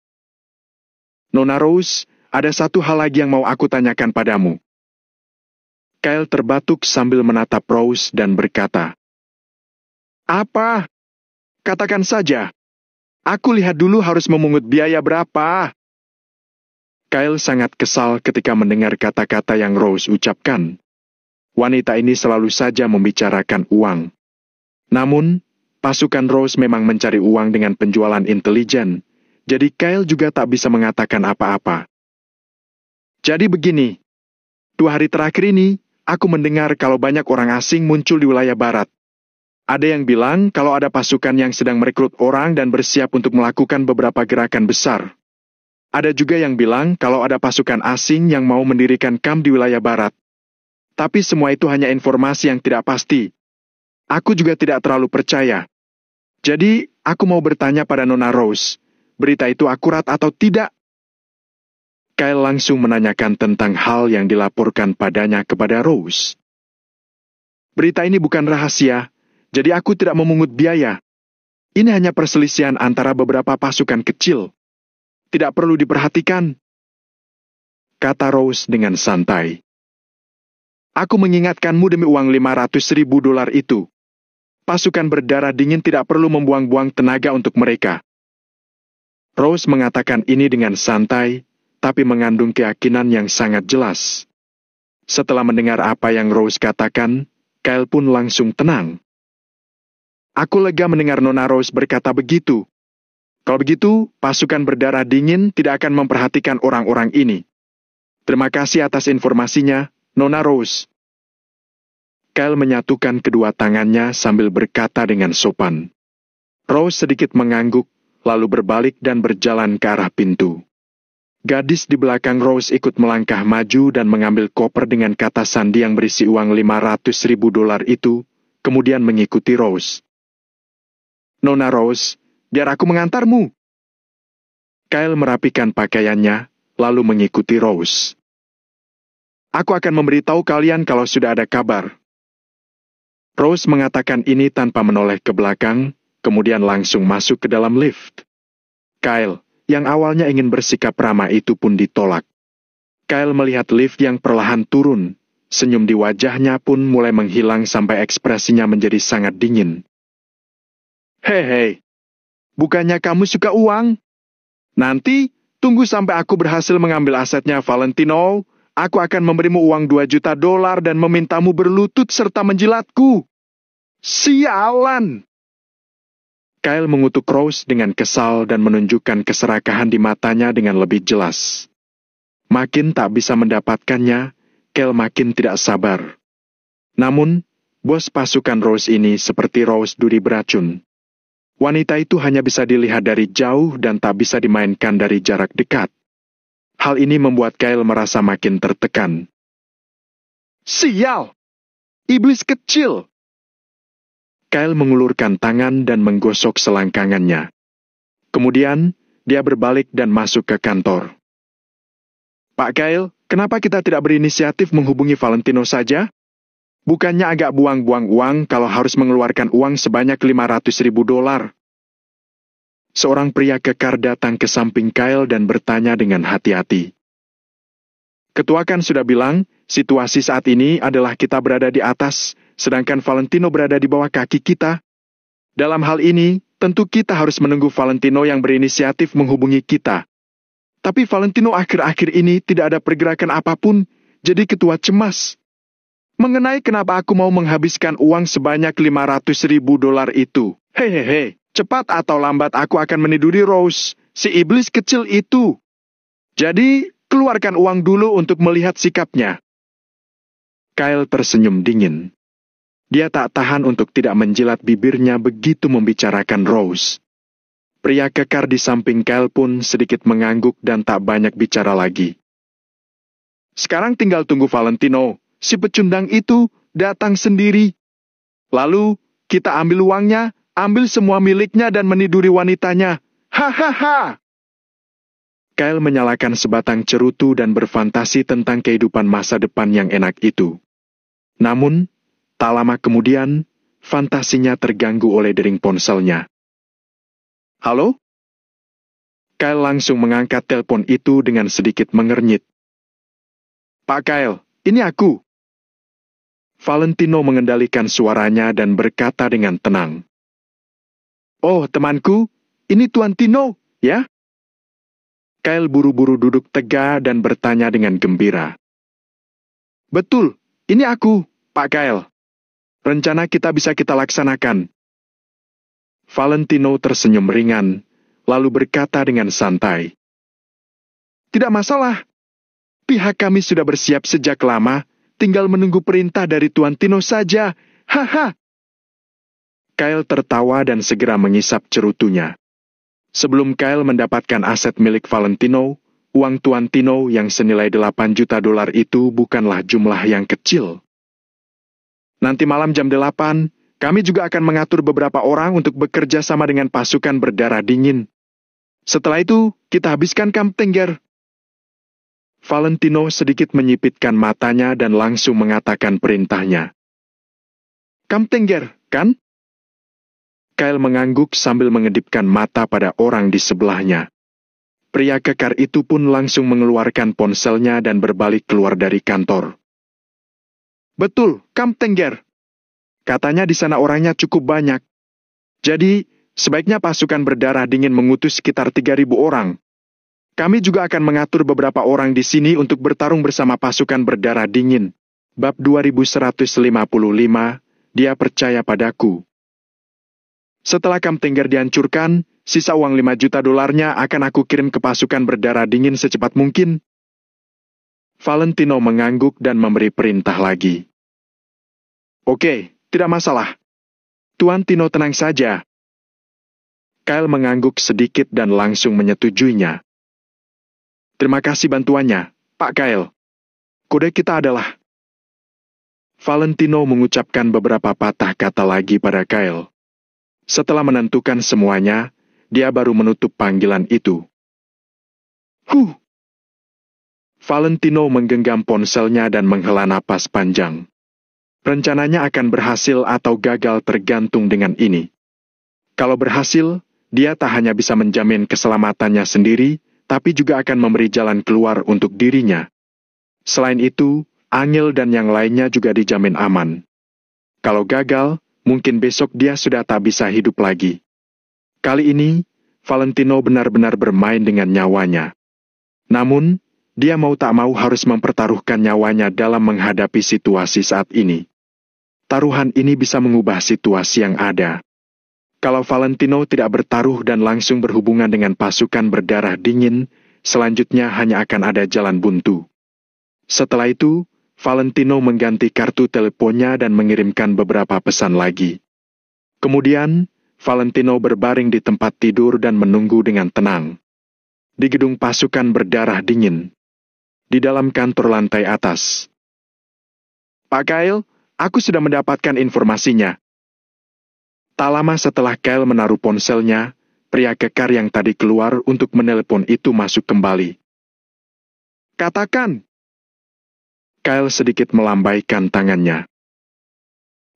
Nona Rose, ada satu hal lagi yang mau aku tanyakan padamu. Kyle terbatuk sambil menatap Rose dan berkata, Apa? Katakan saja. Aku lihat dulu harus memungut biaya berapa. Kyle sangat kesal ketika mendengar kata-kata yang Rose ucapkan. Wanita ini selalu saja membicarakan uang. Namun, pasukan Rose memang mencari uang dengan penjualan intelijen, jadi Kyle juga tak bisa mengatakan apa-apa. Jadi begini, 2 hari terakhir ini, aku mendengar kalau banyak orang asing muncul di wilayah barat. Ada yang bilang kalau ada pasukan yang sedang merekrut orang dan bersiap untuk melakukan beberapa gerakan besar. Ada juga yang bilang kalau ada pasukan asing yang mau mendirikan kamp di wilayah barat. Tapi semua itu hanya informasi yang tidak pasti. Aku juga tidak terlalu percaya. Jadi, aku mau bertanya pada Nona Rose, berita itu akurat atau tidak? Kyle langsung menanyakan tentang hal yang dilaporkan padanya kepada Rose. Berita ini bukan rahasia, jadi aku tidak memungut biaya. Ini hanya perselisihan antara beberapa pasukan kecil. Tidak perlu diperhatikan, kata Rose dengan santai. Aku mengingatkanmu demi uang $500.000 itu. Pasukan berdarah dingin tidak perlu membuang-buang tenaga untuk mereka. Rose mengatakan ini dengan santai, tapi mengandung keyakinan yang sangat jelas. Setelah mendengar apa yang Rose katakan, Kyle pun langsung tenang. Aku lega mendengar Nona Rose berkata begitu. Kalau begitu, pasukan berdarah dingin tidak akan memperhatikan orang-orang ini. Terima kasih atas informasinya, Nona Rose. Kyle menyatukan kedua tangannya sambil berkata dengan sopan. Rose sedikit mengangguk, lalu berbalik dan berjalan ke arah pintu. Gadis di belakang Rose ikut melangkah maju dan mengambil koper dengan kata sandi yang berisi uang $500.000 itu, kemudian mengikuti Rose. Nona Rose, biar aku mengantarmu. Kyle merapikan pakaiannya, lalu mengikuti Rose. Aku akan memberitahu kalian kalau sudah ada kabar. Rose mengatakan ini tanpa menoleh ke belakang, kemudian langsung masuk ke dalam lift. Kyle, yang awalnya ingin bersikap ramah itu pun ditolak. Kyle melihat lift yang perlahan turun, senyum di wajahnya pun mulai menghilang sampai ekspresinya menjadi sangat dingin. Hei, bukannya kamu suka uang? Nanti, tunggu sampai aku berhasil mengambil asetnya Valentino, aku akan memberimu uang $2 juta dan memintamu berlutut serta menjilatku. Sialan! Kyle mengutuk Rose dengan kesal dan menunjukkan keserakahan di matanya dengan lebih jelas. Makin tak bisa mendapatkannya, Kyle makin tidak sabar. Namun, bos pasukan Rose ini seperti Rose duri beracun. wanita itu hanya bisa dilihat dari jauh dan tak bisa dimainkan dari jarak dekat. Hal ini membuat Kyle merasa makin tertekan. Sial! Iblis kecil! Kyle mengulurkan tangan dan menggosok selangkangannya. Kemudian, dia berbalik dan masuk ke kantor. Pak Kyle, kenapa kita tidak berinisiatif menghubungi Valentino saja? Bukannya agak buang-buang uang kalau harus mengeluarkan uang sebanyak $500.000? Seorang pria kekar datang ke samping Kyle dan bertanya dengan hati-hati. Ketua kan sudah bilang, situasi saat ini adalah kita berada di atas, sedangkan Valentino berada di bawah kaki kita. Dalam hal ini, tentu kita harus menunggu Valentino yang berinisiatif menghubungi kita. Tapi Valentino akhir-akhir ini tidak ada pergerakan apapun, jadi ketua cemas. Mengenai kenapa aku mau menghabiskan uang sebanyak $500.000 itu. Hehehe, cepat atau lambat aku akan meniduri Rose, si iblis kecil itu. Jadi, keluarkan uang dulu untuk melihat sikapnya. Kyle tersenyum dingin. Dia tak tahan untuk tidak menjilat bibirnya begitu membicarakan Rose. Pria kekar di samping Kyle pun sedikit mengangguk dan tak banyak bicara lagi. Sekarang tinggal tunggu Valentino, si pecundang itu, datang sendiri. Lalu, kita ambil uangnya, ambil semua miliknya dan meniduri wanitanya. Hahaha! Kyle menyalakan sebatang cerutu dan berfantasi tentang kehidupan masa depan yang enak itu. Namun, tak lama kemudian, fantasinya terganggu oleh dering ponselnya. Halo? Kyle langsung mengangkat telepon itu dengan sedikit mengernyit. Pak Kyle, ini aku. Valentino mengendalikan suaranya dan berkata dengan tenang. Oh, temanku, ini Tuan Tino, ya? Kyle buru-buru duduk tegak dan bertanya dengan gembira. Betul, ini aku, Pak Kyle. Rencana kita bisa kita laksanakan. Valentino tersenyum ringan, lalu berkata dengan santai. Tidak masalah. Pihak kami sudah bersiap sejak lama, tinggal menunggu perintah dari Tuan Tino saja. Haha. Kyle tertawa dan segera mengisap cerutunya. Sebelum Kyle mendapatkan aset milik Valentino, uang Tuan Tino yang senilai $8 juta itu bukanlah jumlah yang kecil. Nanti malam jam 8, kami juga akan mengatur beberapa orang untuk bekerja sama dengan pasukan berdarah dingin. Setelah itu, kita habiskan Camp Tenger. Valentino sedikit menyipitkan matanya dan langsung mengatakan perintahnya. Camp Tenger, kan? Kyle mengangguk sambil mengedipkan mata pada orang di sebelahnya. Pria kekar itu pun langsung mengeluarkan ponselnya dan berbalik keluar dari kantor. Betul, Camp Tenger. Katanya di sana orangnya cukup banyak. Jadi, sebaiknya pasukan berdarah dingin mengutus sekitar 3.000 orang. Kami juga akan mengatur beberapa orang di sini untuk bertarung bersama pasukan berdarah dingin. Bab 2155, dia percaya padaku. Setelah Camp Tenger dihancurkan, sisa uang $5 juta akan aku kirim ke pasukan berdarah dingin secepat mungkin. Valentino mengangguk dan memberi perintah lagi. Oke. Tidak masalah. Tuan Tino tenang saja. Kyle mengangguk sedikit dan langsung menyetujuinya. Terima kasih bantuannya, Pak Kyle. Kode kita adalah... Valentino mengucapkan beberapa patah kata lagi pada Kyle. Setelah menentukan semuanya, dia baru menutup panggilan itu. Valentino menggenggam ponselnya dan menghela napas panjang. Rencananya akan berhasil atau gagal tergantung dengan ini. Kalau berhasil, dia tak hanya bisa menjamin keselamatannya sendiri, tapi juga akan memberi jalan keluar untuk dirinya. Selain itu, Angel dan yang lainnya juga dijamin aman. Kalau gagal, mungkin besok dia sudah tak bisa hidup lagi. Kali ini, Valentino benar-benar bermain dengan nyawanya. Namun, dia mau tak mau harus mempertaruhkan nyawanya dalam menghadapi situasi saat ini. Taruhan ini bisa mengubah situasi yang ada. Kalau Valentino tidak bertaruh dan langsung berhubungan dengan pasukan berdarah dingin, selanjutnya hanya akan ada jalan buntu. Setelah itu, Valentino mengganti kartu teleponnya dan mengirimkan beberapa pesan lagi. Kemudian, Valentino berbaring di tempat tidur dan menunggu dengan tenang. Di gedung pasukan berdarah dingin. Di dalam kantor lantai atas. Pak Kyle, aku sudah mendapatkan informasinya. Tak lama setelah Kyle menaruh ponselnya, pria kekar yang tadi keluar untuk menelepon itu masuk kembali. Katakan. Kyle sedikit melambaikan tangannya.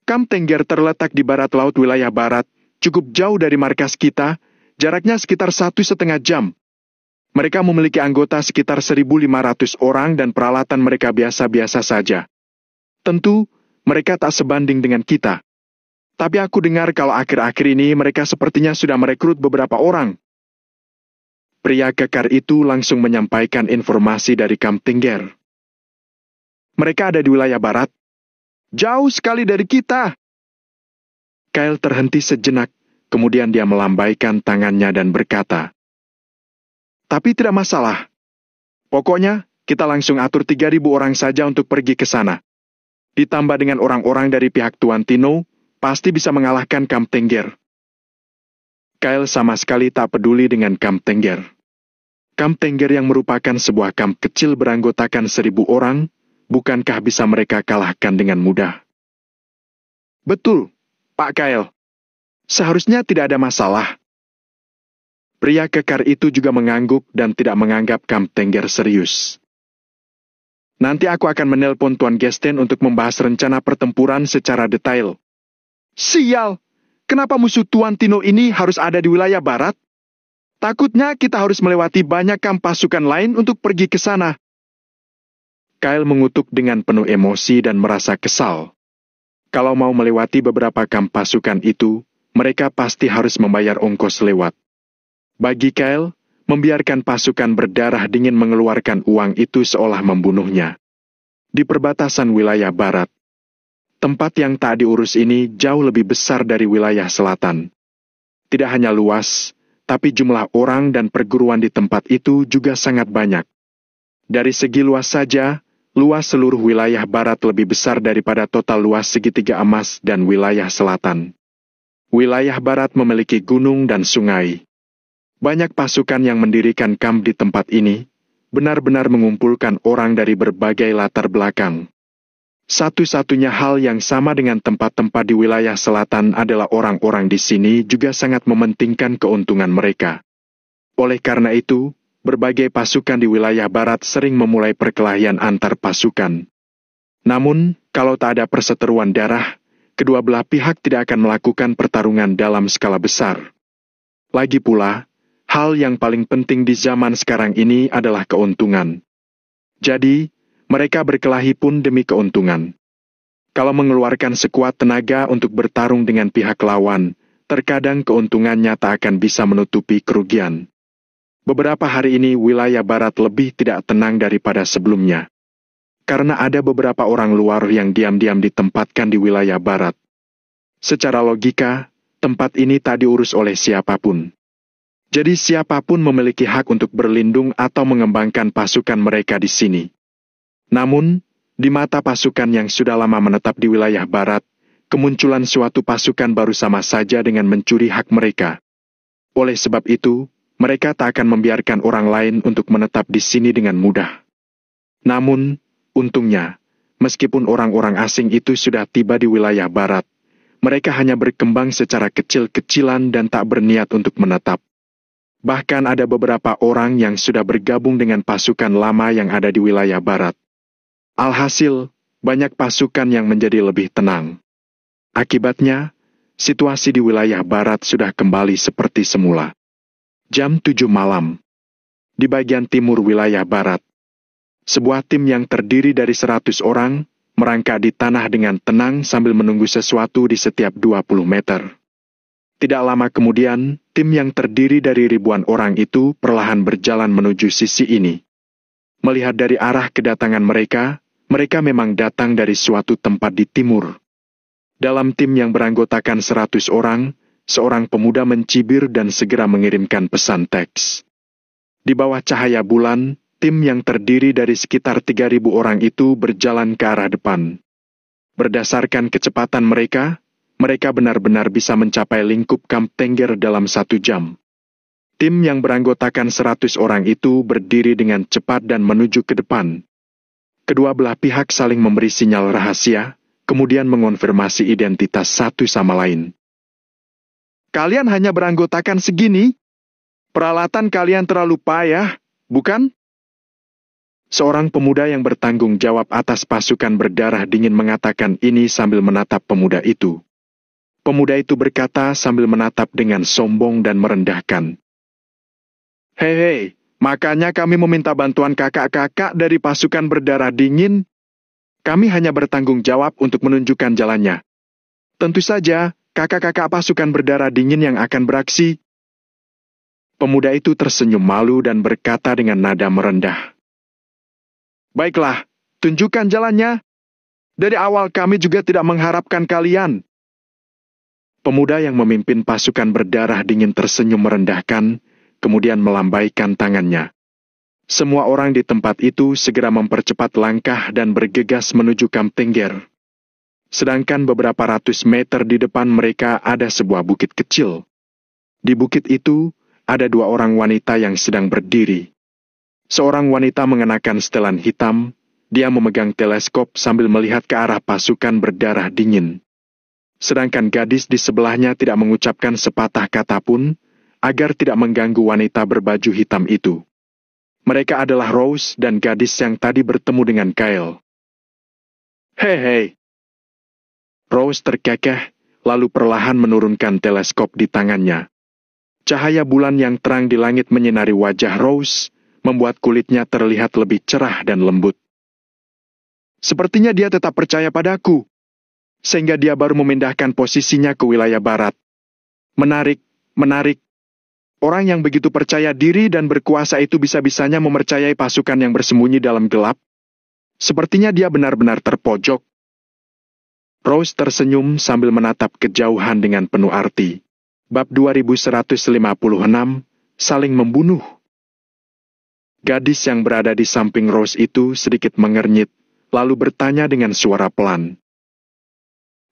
Kamp Tengger terletak di barat laut wilayah barat, cukup jauh dari markas kita, jaraknya sekitar 1,5 jam. Mereka memiliki anggota sekitar 1.500 orang dan peralatan mereka biasa-biasa saja. Tentu, mereka tak sebanding dengan kita. Tapi aku dengar kalau akhir-akhir ini mereka sepertinya sudah merekrut beberapa orang. Pria kekar itu langsung menyampaikan informasi dari Kamp Tengger. Mereka ada di wilayah barat. Jauh sekali dari kita. Kyle terhenti sejenak, kemudian dia melambaikan tangannya dan berkata, tapi tidak masalah. Pokoknya, kita langsung atur 3.000 orang saja untuk pergi ke sana. Ditambah dengan orang-orang dari pihak Tuan Tino, pasti bisa mengalahkan Kamp Tengger. Kyle sama sekali tak peduli dengan Kamp Tengger. Kamp Tengger yang merupakan sebuah kamp kecil beranggotakan 1.000 orang, bukankah bisa mereka kalahkan dengan mudah? Betul, Pak Kyle. Seharusnya tidak ada masalah. Pria kekar itu juga mengangguk dan tidak menganggap Kamp Tengger serius. Nanti aku akan menelpon Tuan Gesten untuk membahas rencana pertempuran secara detail. Sial! Kenapa musuh Tuan Tino ini harus ada di wilayah barat? Takutnya kita harus melewati banyak kamp pasukan lain untuk pergi ke sana. Kyle mengutuk dengan penuh emosi dan merasa kesal. Kalau mau melewati beberapa kamp pasukan itu, mereka pasti harus membayar ongkos lewat. Bagi Kyle, membiarkan pasukan berdarah dingin mengeluarkan uang itu seolah membunuhnya. Di perbatasan wilayah barat, tempat yang tak diurus ini jauh lebih besar dari wilayah selatan. Tidak hanya luas, tapi jumlah orang dan perguruan di tempat itu juga sangat banyak. Dari segi luas saja, luas seluruh wilayah barat lebih besar daripada total luas segitiga emas dan wilayah selatan. Wilayah barat memiliki gunung dan sungai. Banyak pasukan yang mendirikan kamp di tempat ini, benar-benar mengumpulkan orang dari berbagai latar belakang. Satu-satunya hal yang sama dengan tempat-tempat di wilayah selatan adalah orang-orang di sini juga sangat mementingkan keuntungan mereka. Oleh karena itu, berbagai pasukan di wilayah barat sering memulai perkelahian antar pasukan. Namun, kalau tak ada perseteruan darah, kedua belah pihak tidak akan melakukan pertarungan dalam skala besar. Lagi pula, hal yang paling penting di zaman sekarang ini adalah keuntungan. Jadi, mereka berkelahi pun demi keuntungan. Kalau mengeluarkan sekuat tenaga untuk bertarung dengan pihak lawan, terkadang keuntungannya tak akan bisa menutupi kerugian. Beberapa hari ini wilayah barat lebih tidak tenang daripada sebelumnya. Karena ada beberapa orang luar yang diam-diam ditempatkan di wilayah barat. Secara logika, tempat ini tak diurus oleh siapapun. Jadi siapapun memiliki hak untuk berlindung atau mengembangkan pasukan mereka di sini. Namun, di mata pasukan yang sudah lama menetap di wilayah barat, kemunculan suatu pasukan baru sama saja dengan mencuri hak mereka. Oleh sebab itu, mereka tak akan membiarkan orang lain untuk menetap di sini dengan mudah. Namun, untungnya, meskipun orang-orang asing itu sudah tiba di wilayah barat, mereka hanya berkembang secara kecil-kecilan dan tak berniat untuk menetap. Bahkan ada beberapa orang yang sudah bergabung dengan pasukan lama yang ada di wilayah barat. Alhasil, banyak pasukan yang menjadi lebih tenang. Akibatnya, situasi di wilayah barat sudah kembali seperti semula. Jam 7 malam. Di bagian timur wilayah barat, sebuah tim yang terdiri dari 100 orang, merangkak di tanah dengan tenang sambil menunggu sesuatu di setiap 20 meter. Tidak lama kemudian, tim yang terdiri dari ribuan orang itu perlahan berjalan menuju sisi ini. Melihat dari arah kedatangan mereka, mereka memang datang dari suatu tempat di timur. Dalam tim yang beranggotakan 100 orang, seorang pemuda mencibir dan segera mengirimkan pesan teks. Di bawah cahaya bulan, tim yang terdiri dari sekitar 3.000 orang itu berjalan ke arah depan. Berdasarkan kecepatan mereka, mereka benar-benar bisa mencapai lingkup Kamp Tengger dalam 1 jam. Tim yang beranggotakan 100 orang itu berdiri dengan cepat dan menuju ke depan. Kedua belah pihak saling memberi sinyal rahasia, kemudian mengonfirmasi identitas satu sama lain. Kalian hanya beranggotakan segini? Peralatan kalian terlalu payah, bukan? Seorang pemuda yang bertanggung jawab atas pasukan berdarah dingin mengatakan ini sambil menatap pemuda itu. Pemuda itu berkata sambil menatap dengan sombong dan merendahkan. Hei, makanya kami meminta bantuan kakak-kakak dari pasukan berdarah dingin. Kami hanya bertanggung jawab untuk menunjukkan jalannya. Tentu saja, kakak-kakak pasukan berdarah dingin yang akan beraksi. Pemuda itu tersenyum malu dan berkata dengan nada merendah. Baiklah, tunjukkan jalannya. Dari awal kami juga tidak mengharapkan kalian. Pemuda yang memimpin pasukan berdarah dingin tersenyum merendahkan, kemudian melambaikan tangannya. Semua orang di tempat itu segera mempercepat langkah dan bergegas menuju Kamp Tengger. Sedangkan beberapa ratus meter di depan mereka ada sebuah bukit kecil. Di bukit itu, ada 2 orang wanita yang sedang berdiri. Seorang wanita mengenakan setelan hitam, dia memegang teleskop sambil melihat ke arah pasukan berdarah dingin. Sedangkan gadis di sebelahnya tidak mengucapkan sepatah kata pun, agar tidak mengganggu wanita berbaju hitam itu. Mereka adalah Rose dan gadis yang tadi bertemu dengan Kyle. Hei. Rose terkekeh, lalu perlahan menurunkan teleskop di tangannya. Cahaya bulan yang terang di langit menyinari wajah Rose, membuat kulitnya terlihat lebih cerah dan lembut. Sepertinya dia tetap percaya padaku, sehingga dia baru memindahkan posisinya ke wilayah barat. Menarik. Orang yang begitu percaya diri dan berkuasa itu bisa-bisanya mempercayai pasukan yang bersembunyi dalam gelap. Sepertinya dia benar-benar terpojok. Rose tersenyum sambil menatap kejauhan dengan penuh arti. Bab 2156, saling membunuh. Gadis yang berada di samping Rose itu sedikit mengernyit, lalu bertanya dengan suara pelan.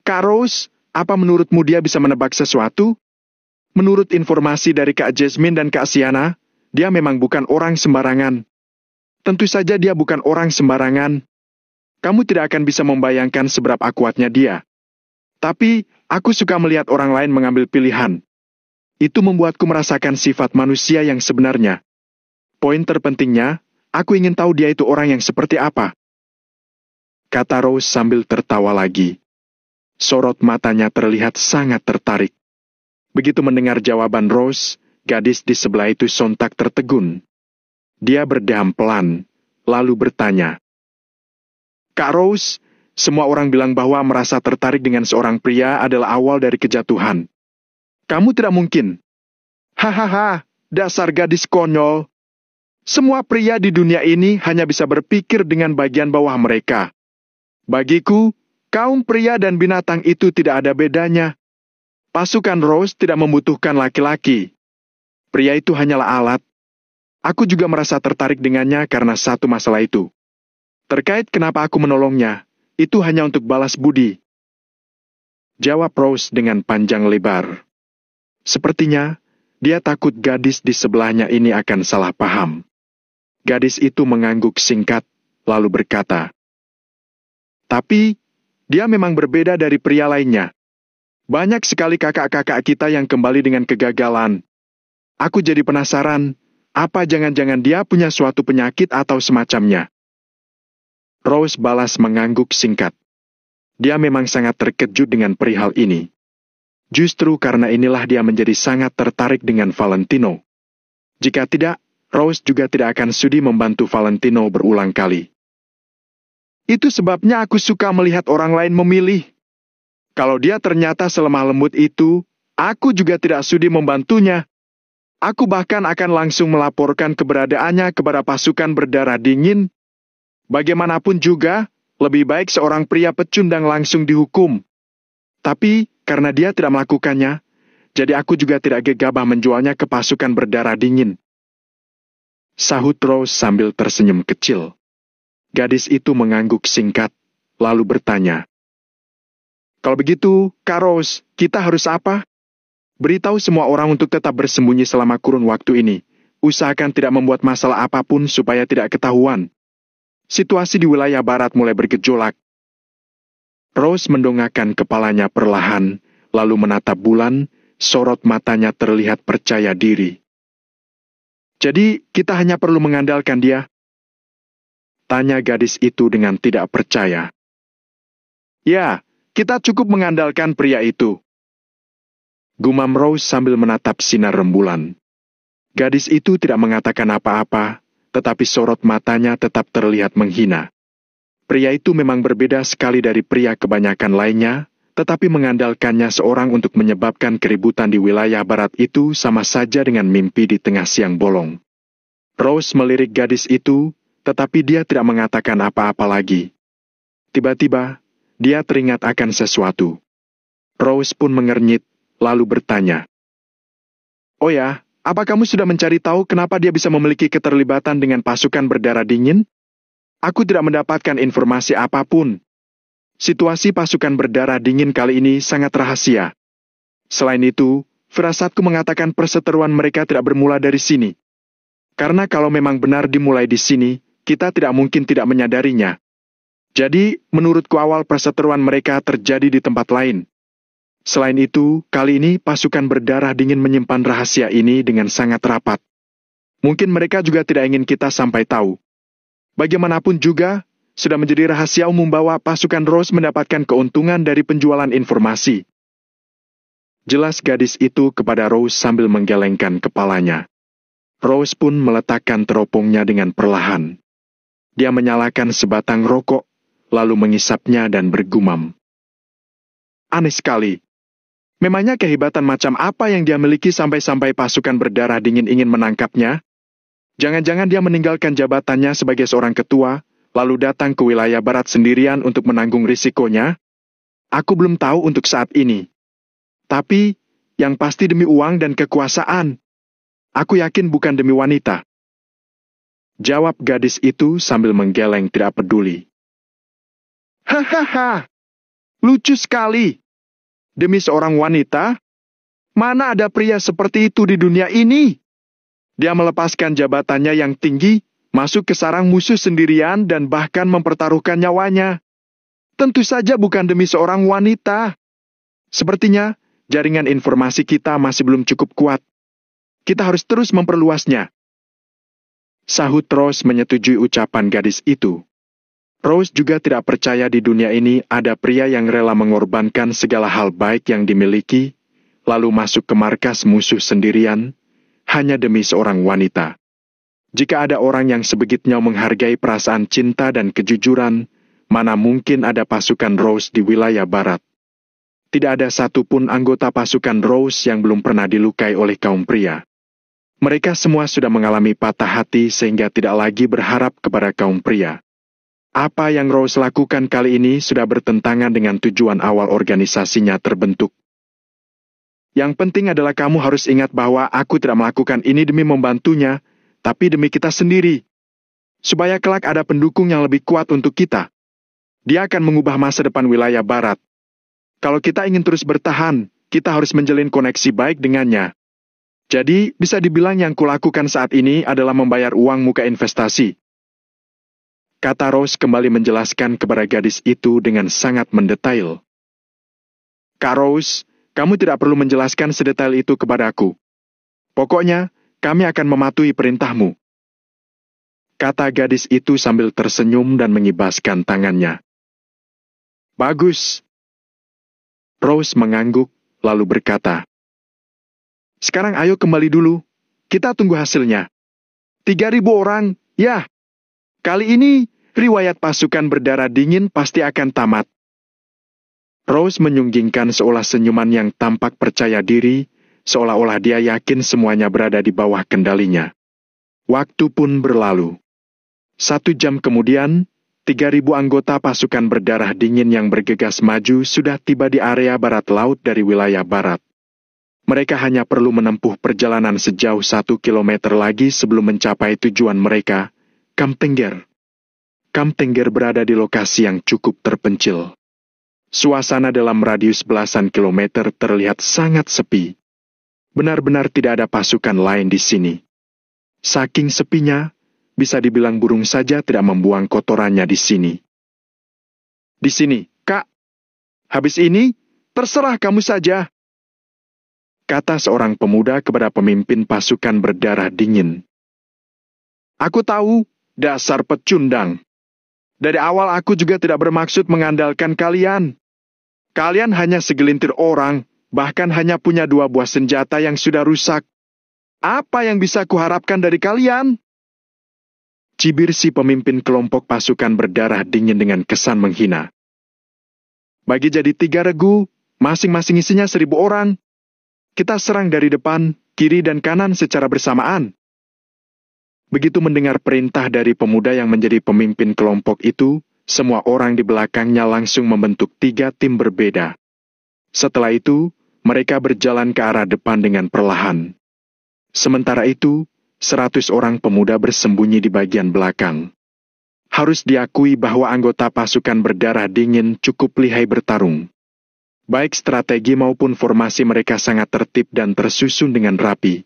Kak Rose, apa menurutmu dia bisa menebak sesuatu? Menurut informasi dari Kak Jasmine dan Kak Siana, dia memang bukan orang sembarangan. Tentu saja dia bukan orang sembarangan. Kamu tidak akan bisa membayangkan seberapa kuatnya dia. Tapi, aku suka melihat orang lain mengambil pilihan. Itu membuatku merasakan sifat manusia yang sebenarnya. Poin terpentingnya, aku ingin tahu dia itu orang yang seperti apa. Kata Rose sambil tertawa lagi. Sorot matanya terlihat sangat tertarik. Begitu mendengar jawaban Rose, gadis di sebelah itu sontak tertegun. Dia berdeham pelan, lalu bertanya. Kak Rose, semua orang bilang bahwa merasa tertarik dengan seorang pria adalah awal dari kejatuhan. Kamu tidak mungkin. Hahaha, dasar gadis konyol. Semua pria di dunia ini hanya bisa berpikir dengan bagian bawah mereka. Bagiku, kaum pria dan binatang itu tidak ada bedanya. Pasukan Rose tidak membutuhkan laki-laki. Pria itu hanyalah alat. Aku juga merasa tertarik dengannya karena satu masalah itu. Terkait kenapa aku menolongnya, itu hanya untuk balas budi. Jawab Rose dengan panjang lebar. Sepertinya, dia takut gadis di sebelahnya ini akan salah paham. Gadis itu mengangguk singkat, lalu berkata, tapi, dia memang berbeda dari pria lainnya. Banyak sekali kakak-kakak kita yang kembali dengan kegagalan. Aku jadi penasaran, apa jangan-jangan dia punya suatu penyakit atau semacamnya? Rose balas mengangguk singkat. Dia memang sangat terkejut dengan perihal ini. Justru karena inilah dia menjadi sangat tertarik dengan Valentino. Jika tidak, Rose juga tidak akan sudi membantu Valentino berulang kali. Itu sebabnya aku suka melihat orang lain memilih. Kalau dia ternyata selemah lembut itu, aku juga tidak sudi membantunya. Aku bahkan akan langsung melaporkan keberadaannya kepada pasukan berdarah dingin. Bagaimanapun juga, lebih baik seorang pria pecundang langsung dihukum. Tapi, karena dia tidak melakukannya, jadi aku juga tidak gegabah menjualnya ke pasukan berdarah dingin. Sahut Rose sambil tersenyum kecil. Gadis itu mengangguk singkat, lalu bertanya, Kalau begitu, Kak Rose, kita harus apa? Beritahu semua orang untuk tetap bersembunyi selama kurun waktu ini. Usahakan tidak membuat masalah apapun supaya tidak ketahuan. Situasi di wilayah barat mulai bergejolak. Rose mendongakkan kepalanya perlahan, lalu menatap bulan, sorot matanya terlihat percaya diri. Jadi, kita hanya perlu mengandalkan dia? Tanya gadis itu dengan tidak percaya. Ya, kita cukup mengandalkan pria itu. Gumam Rose sambil menatap sinar rembulan. Gadis itu tidak mengatakan apa-apa, tetapi sorot matanya tetap terlihat menghina. Pria itu memang berbeda sekali dari pria kebanyakan lainnya, tetapi mengandalkannya seorang untuk menyebabkan keributan di wilayah barat itu sama saja dengan mimpi di tengah siang bolong. Rose melirik gadis itu, tetapi dia tidak mengatakan apa-apa lagi. Tiba-tiba, dia teringat akan sesuatu. Rose pun mengernyit, lalu bertanya, "Oh ya, apa kamu sudah mencari tahu kenapa dia bisa memiliki keterlibatan dengan pasukan berdarah dingin? Aku tidak mendapatkan informasi apapun. Situasi pasukan berdarah dingin kali ini sangat rahasia. Selain itu, firasatku mengatakan perseteruan mereka tidak bermula dari sini. Karena kalau memang benar dimulai di sini, kita tidak mungkin tidak menyadarinya. Jadi, menurutku awal perseteruan mereka terjadi di tempat lain. Selain itu, kali ini pasukan berdarah dingin menyimpan rahasia ini dengan sangat rapat. Mungkin mereka juga tidak ingin kita sampai tahu. Bagaimanapun juga, sudah menjadi rahasia umum bahwa pasukan Rose mendapatkan keuntungan dari penjualan informasi." Jelas gadis itu kepada Rose sambil menggelengkan kepalanya. Rose pun meletakkan teropongnya dengan perlahan. Dia menyalakan sebatang rokok, lalu mengisapnya dan bergumam. "Aneh sekali. Memangnya kehebatan macam apa yang dia miliki sampai-sampai pasukan berdarah dingin ingin menangkapnya? Jangan-jangan dia meninggalkan jabatannya sebagai seorang ketua, lalu datang ke wilayah barat sendirian untuk menanggung risikonya? Aku belum tahu untuk saat ini. Tapi, yang pasti demi uang dan kekuasaan. Aku yakin bukan demi wanita." Jawab gadis itu sambil menggeleng tidak peduli. "Hahaha, lucu sekali. Demi seorang wanita? Mana ada pria seperti itu di dunia ini? Dia melepaskan jabatannya yang tinggi, masuk ke sarang musuh sendirian dan bahkan mempertaruhkan nyawanya. Tentu saja bukan demi seorang wanita. Sepertinya, jaringan informasi kita masih belum cukup kuat. Kita harus terus memperluasnya." Sahut Rose menyetujui ucapan gadis itu. Rose juga tidak percaya di dunia ini ada pria yang rela mengorbankan segala hal baik yang dimiliki, lalu masuk ke markas musuh sendirian, hanya demi seorang wanita. Jika ada orang yang sebegitunya menghargai perasaan cinta dan kejujuran, mana mungkin ada pasukan Rose di wilayah barat. Tidak ada satupun anggota pasukan Rose yang belum pernah dilukai oleh kaum pria. Mereka semua sudah mengalami patah hati sehingga tidak lagi berharap kepada kaum pria. Apa yang Rose lakukan kali ini sudah bertentangan dengan tujuan awal organisasinya terbentuk. Yang penting adalah kamu harus ingat bahwa aku tidak melakukan ini demi membantunya, tapi demi kita sendiri. Supaya kelak ada pendukung yang lebih kuat untuk kita. Dia akan mengubah masa depan wilayah barat. Kalau kita ingin terus bertahan, kita harus menjalin koneksi baik dengannya. Jadi, bisa dibilang yang kulakukan saat ini adalah membayar uang muka investasi. Kata Rose kembali menjelaskan kepada gadis itu dengan sangat mendetail. "Kak Rose, kamu tidak perlu menjelaskan sedetail itu kepadaku. Pokoknya, kami akan mematuhi perintahmu." Kata gadis itu sambil tersenyum dan mengibaskan tangannya. "Bagus." Rose mengangguk, lalu berkata, "Sekarang ayo kembali dulu. Kita tunggu hasilnya. 3.000 orang, ya. Kali ini, riwayat pasukan berdarah dingin pasti akan tamat." Rose menyunggingkan seolah senyuman yang tampak percaya diri, seolah-olah dia yakin semuanya berada di bawah kendalinya. Waktu pun berlalu. 1 jam kemudian, 3.000 anggota pasukan berdarah dingin yang bergegas maju sudah tiba di area barat laut dari wilayah barat. Mereka hanya perlu menempuh perjalanan sejauh 1 kilometer lagi sebelum mencapai tujuan mereka, Camp Tengger. Camp Tengger berada di lokasi yang cukup terpencil. Suasana dalam radius belasan kilometer terlihat sangat sepi. Benar-benar tidak ada pasukan lain di sini. Saking sepinya, bisa dibilang burung saja tidak membuang kotorannya di sini. Di sini, Kak. Habis ini, terserah kamu saja, kata seorang pemuda kepada pemimpin pasukan berdarah dingin. Aku tahu, dasar pecundang. Dari awal aku juga tidak bermaksud mengandalkan kalian. Kalian hanya segelintir orang, bahkan hanya punya 2 buah senjata yang sudah rusak. Apa yang bisa kuharapkan dari kalian? Cibir si pemimpin kelompok pasukan berdarah dingin dengan kesan menghina. Bagi jadi 3 regu, masing-masing isinya 1.000 orang. Kita serang dari depan, kiri dan kanan secara bersamaan. Begitu mendengar perintah dari pemuda yang menjadi pemimpin kelompok itu, semua orang di belakangnya langsung membentuk 3 tim berbeda. Setelah itu, mereka berjalan ke arah depan dengan perlahan. Sementara itu, 100 orang pemuda bersembunyi di bagian belakang. Harus diakui bahwa anggota pasukan berdarah dingin cukup lihai bertarung. Baik strategi maupun formasi mereka sangat tertib dan tersusun dengan rapi.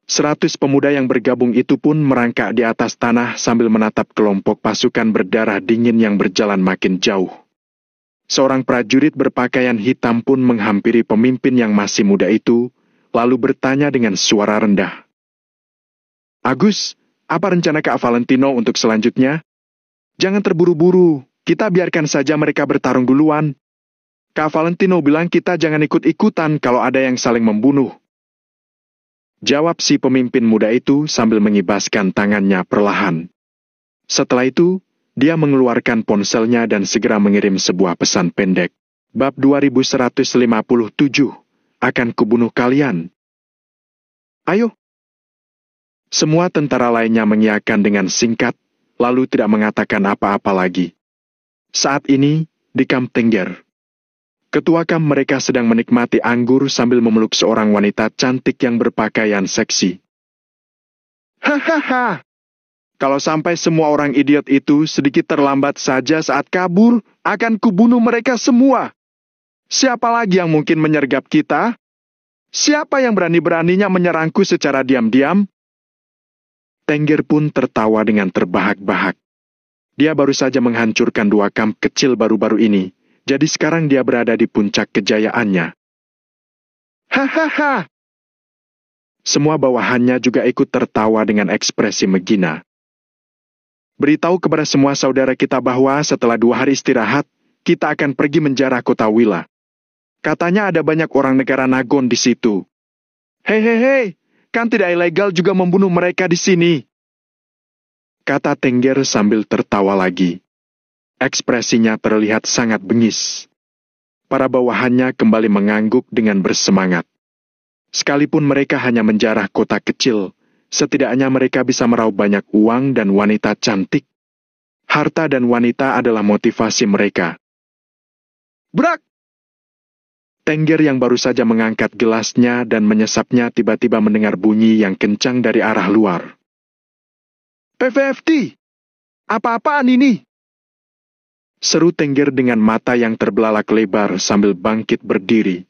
100 pemuda yang bergabung itu pun merangkak di atas tanah sambil menatap kelompok pasukan berdarah dingin yang berjalan makin jauh. Seorang prajurit berpakaian hitam pun menghampiri pemimpin yang masih muda itu, lalu bertanya dengan suara rendah. Agus, apa rencana Kak Valentino untuk selanjutnya? Jangan terburu-buru, kita biarkan saja mereka bertarung duluan. Kak Valentino bilang kita jangan ikut-ikutan kalau ada yang saling membunuh. Jawab si pemimpin muda itu sambil mengibaskan tangannya perlahan. Setelah itu, dia mengeluarkan ponselnya dan segera mengirim sebuah pesan pendek. Bab 2157, akan kubunuh kalian. Ayo. Semua tentara lainnya mengiyakan dengan singkat, lalu tidak mengatakan apa-apa lagi. Saat ini, di Kamp Tengger, ketua kamp mereka sedang menikmati anggur sambil memeluk seorang wanita cantik yang berpakaian seksi. Hahaha, kalau sampai semua orang idiot itu sedikit terlambat saja saat kabur, akan kubunuh mereka semua. Siapa lagi yang mungkin menyergap kita? Siapa yang berani-beraninya menyerangku secara diam-diam? Tengger pun tertawa dengan terbahak-bahak. Dia baru saja menghancurkan 2 kamp kecil baru-baru ini. Jadi sekarang dia berada di puncak kejayaannya. Hahaha. Semua bawahannya juga ikut tertawa dengan ekspresi menghina. Beritahu kepada semua saudara kita bahwa setelah 2 hari istirahat, kita akan pergi menjarah kota Willa. Katanya ada banyak orang negara Nagon di situ. Hei, kan tidak ilegal juga membunuh mereka di sini. Kata Tengger sambil tertawa lagi. Ekspresinya terlihat sangat bengis. Para bawahannya kembali mengangguk dengan bersemangat. Sekalipun mereka hanya menjarah kota kecil, setidaknya mereka bisa meraup banyak uang dan wanita cantik. Harta dan wanita adalah motivasi mereka. Brak! Tengger yang baru saja mengangkat gelasnya dan menyesapnya tiba-tiba mendengar bunyi yang kencang dari arah luar. PVFT! Apa-apaan ini? Seru Tengger dengan mata yang terbelalak lebar sambil bangkit berdiri.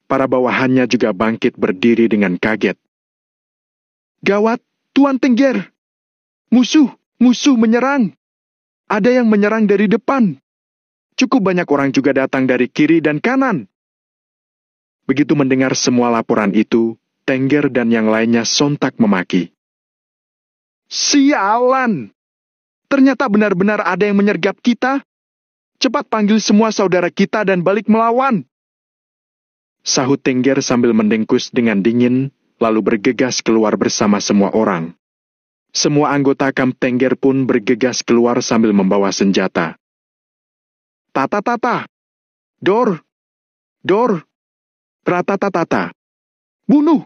Para bawahannya juga bangkit berdiri dengan kaget. Gawat, Tuan Tengger! Musuh menyerang! Ada yang menyerang dari depan. Cukup banyak orang juga datang dari kiri dan kanan. Begitu mendengar semua laporan itu, Tengger dan yang lainnya sontak memaki. Sialan! Ternyata benar-benar ada yang menyergap kita. Cepat panggil semua saudara kita dan balik melawan. Sahut Tengger sambil mendengkus dengan dingin, lalu bergegas keluar bersama semua orang. Semua anggota kamp Tengger pun bergegas keluar sambil membawa senjata. Tata, dor, rata-tata, bunuh.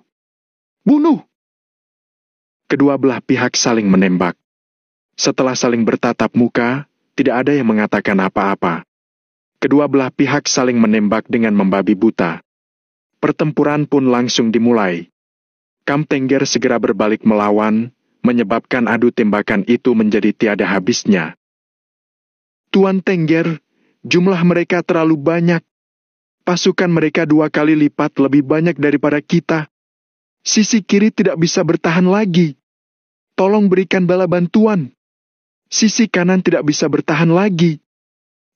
Kedua belah pihak saling menembak. Setelah saling bertatap muka, tidak ada yang mengatakan apa-apa. Kedua belah pihak saling menembak dengan membabi buta. Pertempuran pun langsung dimulai. Kamp Tengger segera berbalik melawan, menyebabkan adu tembakan itu menjadi tiada habisnya. Tuan Tengger, Jumlah mereka terlalu banyak. Pasukan mereka 2 kali lipat lebih banyak daripada kita. Sisi kiri tidak bisa bertahan lagi. Tolong berikan bala bantuan. Sisi kanan tidak bisa bertahan lagi.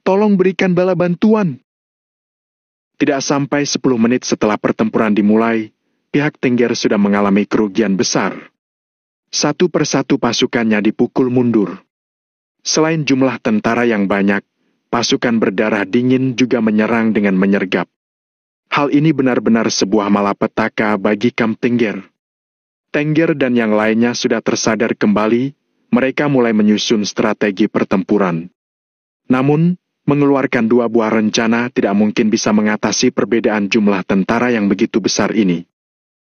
Tolong berikan bala bantuan. Tidak sampai 10 menit setelah pertempuran dimulai, pihak Tengger sudah mengalami kerugian besar. Satu persatu pasukannya dipukul mundur. Selain jumlah tentara yang banyak, pasukan berdarah dingin juga menyerang dengan menyergap. Hal ini benar-benar sebuah malapetaka bagi Kamp Tengger. Tengger dan yang lainnya sudah tersadar kembali, mereka mulai menyusun strategi pertempuran. Namun, mengeluarkan 2 buah rencana tidak mungkin bisa mengatasi perbedaan jumlah tentara yang begitu besar ini.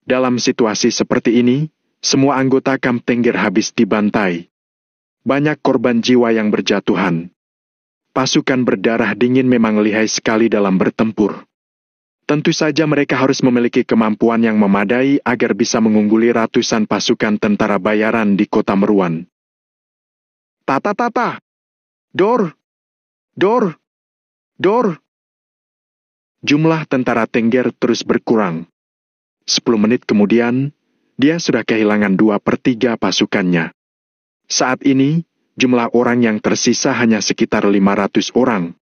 Dalam situasi seperti ini, semua anggota Kamp Tengger habis dibantai. Banyak korban jiwa yang berjatuhan. Pasukan berdarah dingin memang lihai sekali dalam bertempur. Tentu saja mereka harus memiliki kemampuan yang memadai agar bisa mengungguli ratusan pasukan tentara bayaran di kota Meruan. Tata-tata! Dor! Dor! Dor! Jumlah tentara Tengger terus berkurang. 10 menit kemudian, dia sudah kehilangan 2/3 pasukannya. Saat ini, jumlah orang yang tersisa hanya sekitar 500 orang.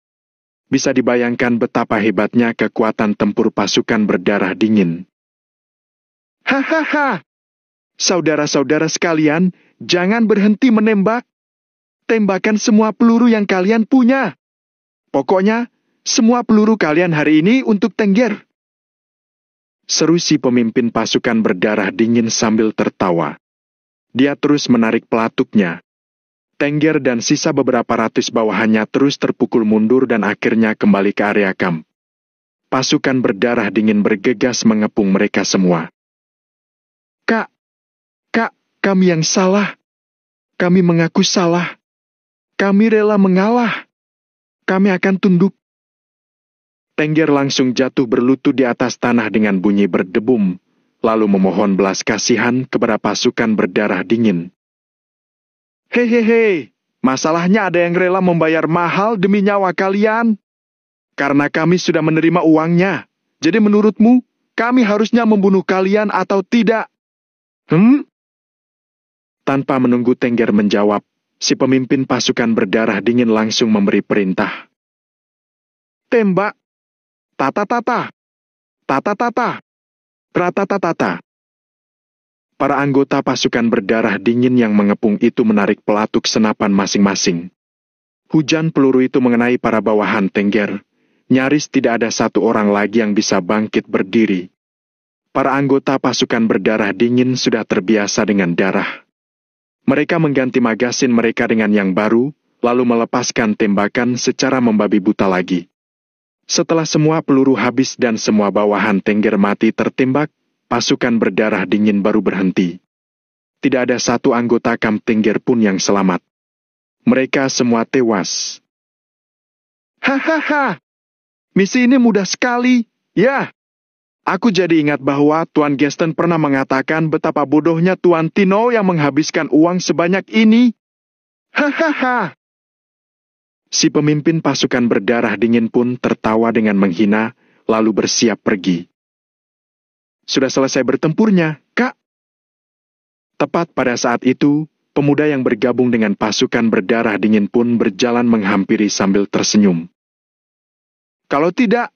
Bisa dibayangkan betapa hebatnya kekuatan tempur pasukan berdarah dingin. Hahaha! Saudara-saudara sekalian, jangan berhenti menembak. Tembakan semua peluru yang kalian punya. Pokoknya, semua peluru kalian hari ini untuk Tengger. Seru si pemimpin pasukan berdarah dingin sambil tertawa. Dia terus menarik pelatuknya. Tengger dan sisa beberapa ratus bawahannya terus terpukul mundur dan akhirnya kembali ke area kamp. Pasukan berdarah dingin bergegas mengepung mereka semua. Kak, kami yang salah. Kami mengaku salah. Kami rela mengalah. Kami akan tunduk. Tengger langsung jatuh berlutut di atas tanah dengan bunyi berdebum, lalu memohon belas kasihan kepada pasukan berdarah dingin. Hehehe, masalahnya ada yang rela membayar mahal demi nyawa kalian. Karena kami sudah menerima uangnya. Jadi menurutmu, kami harusnya membunuh kalian atau tidak? Tanpa menunggu Tengger menjawab, si pemimpin pasukan berdarah dingin langsung memberi perintah. Tembak! Tata-tata! Tata-tata! Rata-tata-tata! Para anggota pasukan berdarah dingin yang mengepung itu menarik pelatuk senapan masing-masing. Hujan peluru itu mengenai para bawahan Tengger. Nyaris tidak ada satu orang lagi yang bisa bangkit berdiri. Para anggota pasukan berdarah dingin sudah terbiasa dengan darah. Mereka mengganti magasin mereka dengan yang baru, lalu melepaskan tembakan secara membabi buta lagi. Setelah semua peluru habis dan semua bawahan Tengger mati tertembak, pasukan berdarah dingin baru berhenti. Tidak ada satu anggota Kamp Tengger pun yang selamat. Mereka semua tewas. Hahaha! Misi ini mudah sekali. Ya! Aku jadi ingat bahwa Tuan Gaston pernah mengatakan betapa bodohnya Tuan Tino yang menghabiskan uang sebanyak ini. Hahaha! Si pemimpin pasukan berdarah dingin pun tertawa dengan menghina, lalu bersiap pergi. Sudah selesai bertempurnya, Kak. Tepat pada saat itu, pemuda yang bergabung dengan pasukan berdarah dingin pun berjalan menghampiri sambil tersenyum. Kalau tidak,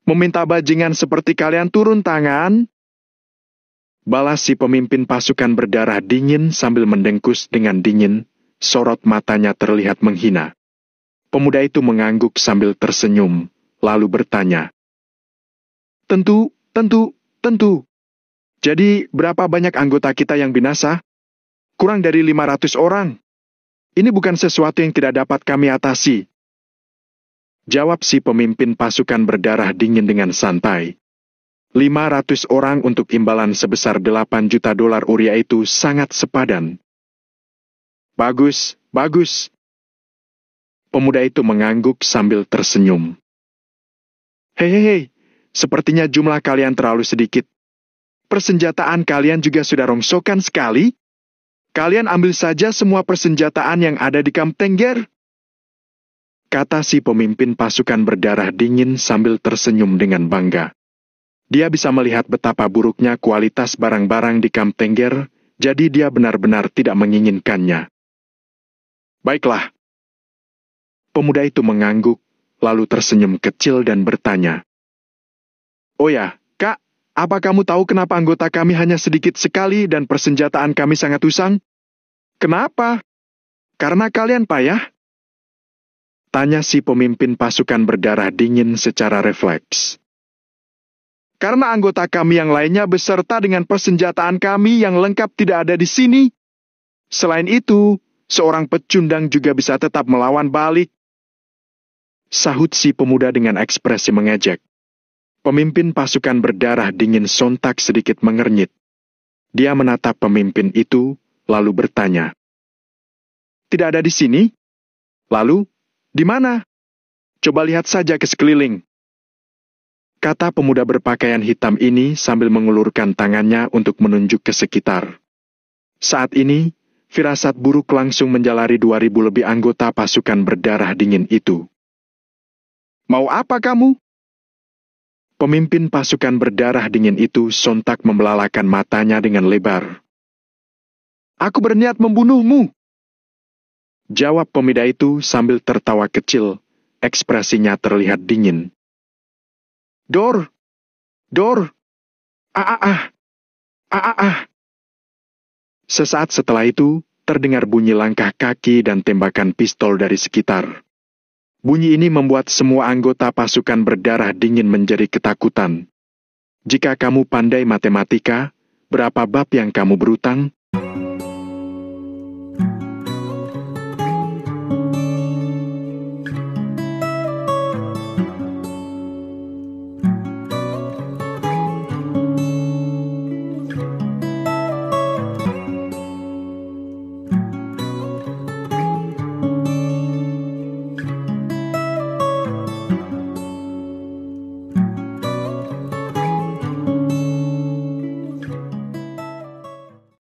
meminta bajingan seperti kalian turun tangan? Balas si pemimpin pasukan berdarah dingin sambil mendengkus dengan dingin, sorot matanya terlihat menghina. Pemuda itu mengangguk sambil tersenyum, lalu bertanya. Tentu. Jadi, berapa banyak anggota kita yang binasa? Kurang dari 500 orang. Ini bukan sesuatu yang tidak dapat kami atasi. Jawab si pemimpin pasukan berdarah dingin dengan santai. 500 orang untuk imbalan sebesar 8 juta dolar Uria itu sangat sepadan. Bagus. Pemuda itu mengangguk sambil tersenyum. Hei, sepertinya jumlah kalian terlalu sedikit. Persenjataan kalian juga sudah rongsokan sekali. Kalian ambil saja semua persenjataan yang ada di Kamp Tengger. kata si pemimpin pasukan berdarah dingin sambil tersenyum dengan bangga. Dia bisa melihat betapa buruknya kualitas barang-barang di Kamp Tengger, jadi dia benar-benar tidak menginginkannya. Baiklah. Pemuda itu mengangguk, lalu tersenyum kecil dan bertanya. Oh ya, Kak, apa kamu tahu kenapa anggota kami hanya sedikit sekali dan persenjataan kami sangat usang? Kenapa? Karena kalian payah? Tanya si pemimpin pasukan berdarah dingin secara refleks. Karena anggota kami yang lainnya beserta dengan persenjataan kami yang lengkap tidak ada di sini. Selain itu, seorang pecundang juga bisa tetap melawan balik. Sahut si pemuda dengan ekspresi mengejek. Pemimpin pasukan berdarah dingin sontak sedikit mengernyit. Dia menatap pemimpin itu, lalu bertanya. Tidak ada di sini? Lalu, di mana? Coba lihat saja ke sekeliling. Kata pemuda berpakaian hitam ini sambil mengulurkan tangannya untuk menunjuk ke sekitar. Saat ini, firasat buruk langsung menjalari 2.000 lebih anggota pasukan berdarah dingin itu. Mau apa kamu? Pemimpin pasukan berdarah dingin itu sontak membelalakan matanya dengan lebar. Aku berniat membunuhmu. Jawab pemuda itu sambil tertawa kecil, ekspresinya terlihat dingin. Dor! Dor! Sesaat setelah itu, terdengar bunyi langkah kaki dan tembakan pistol dari sekitar. Bunyi ini membuat semua anggota pasukan berdarah dingin menjadi ketakutan. Jika kamu pandai matematika, berapa bab yang kamu berutang?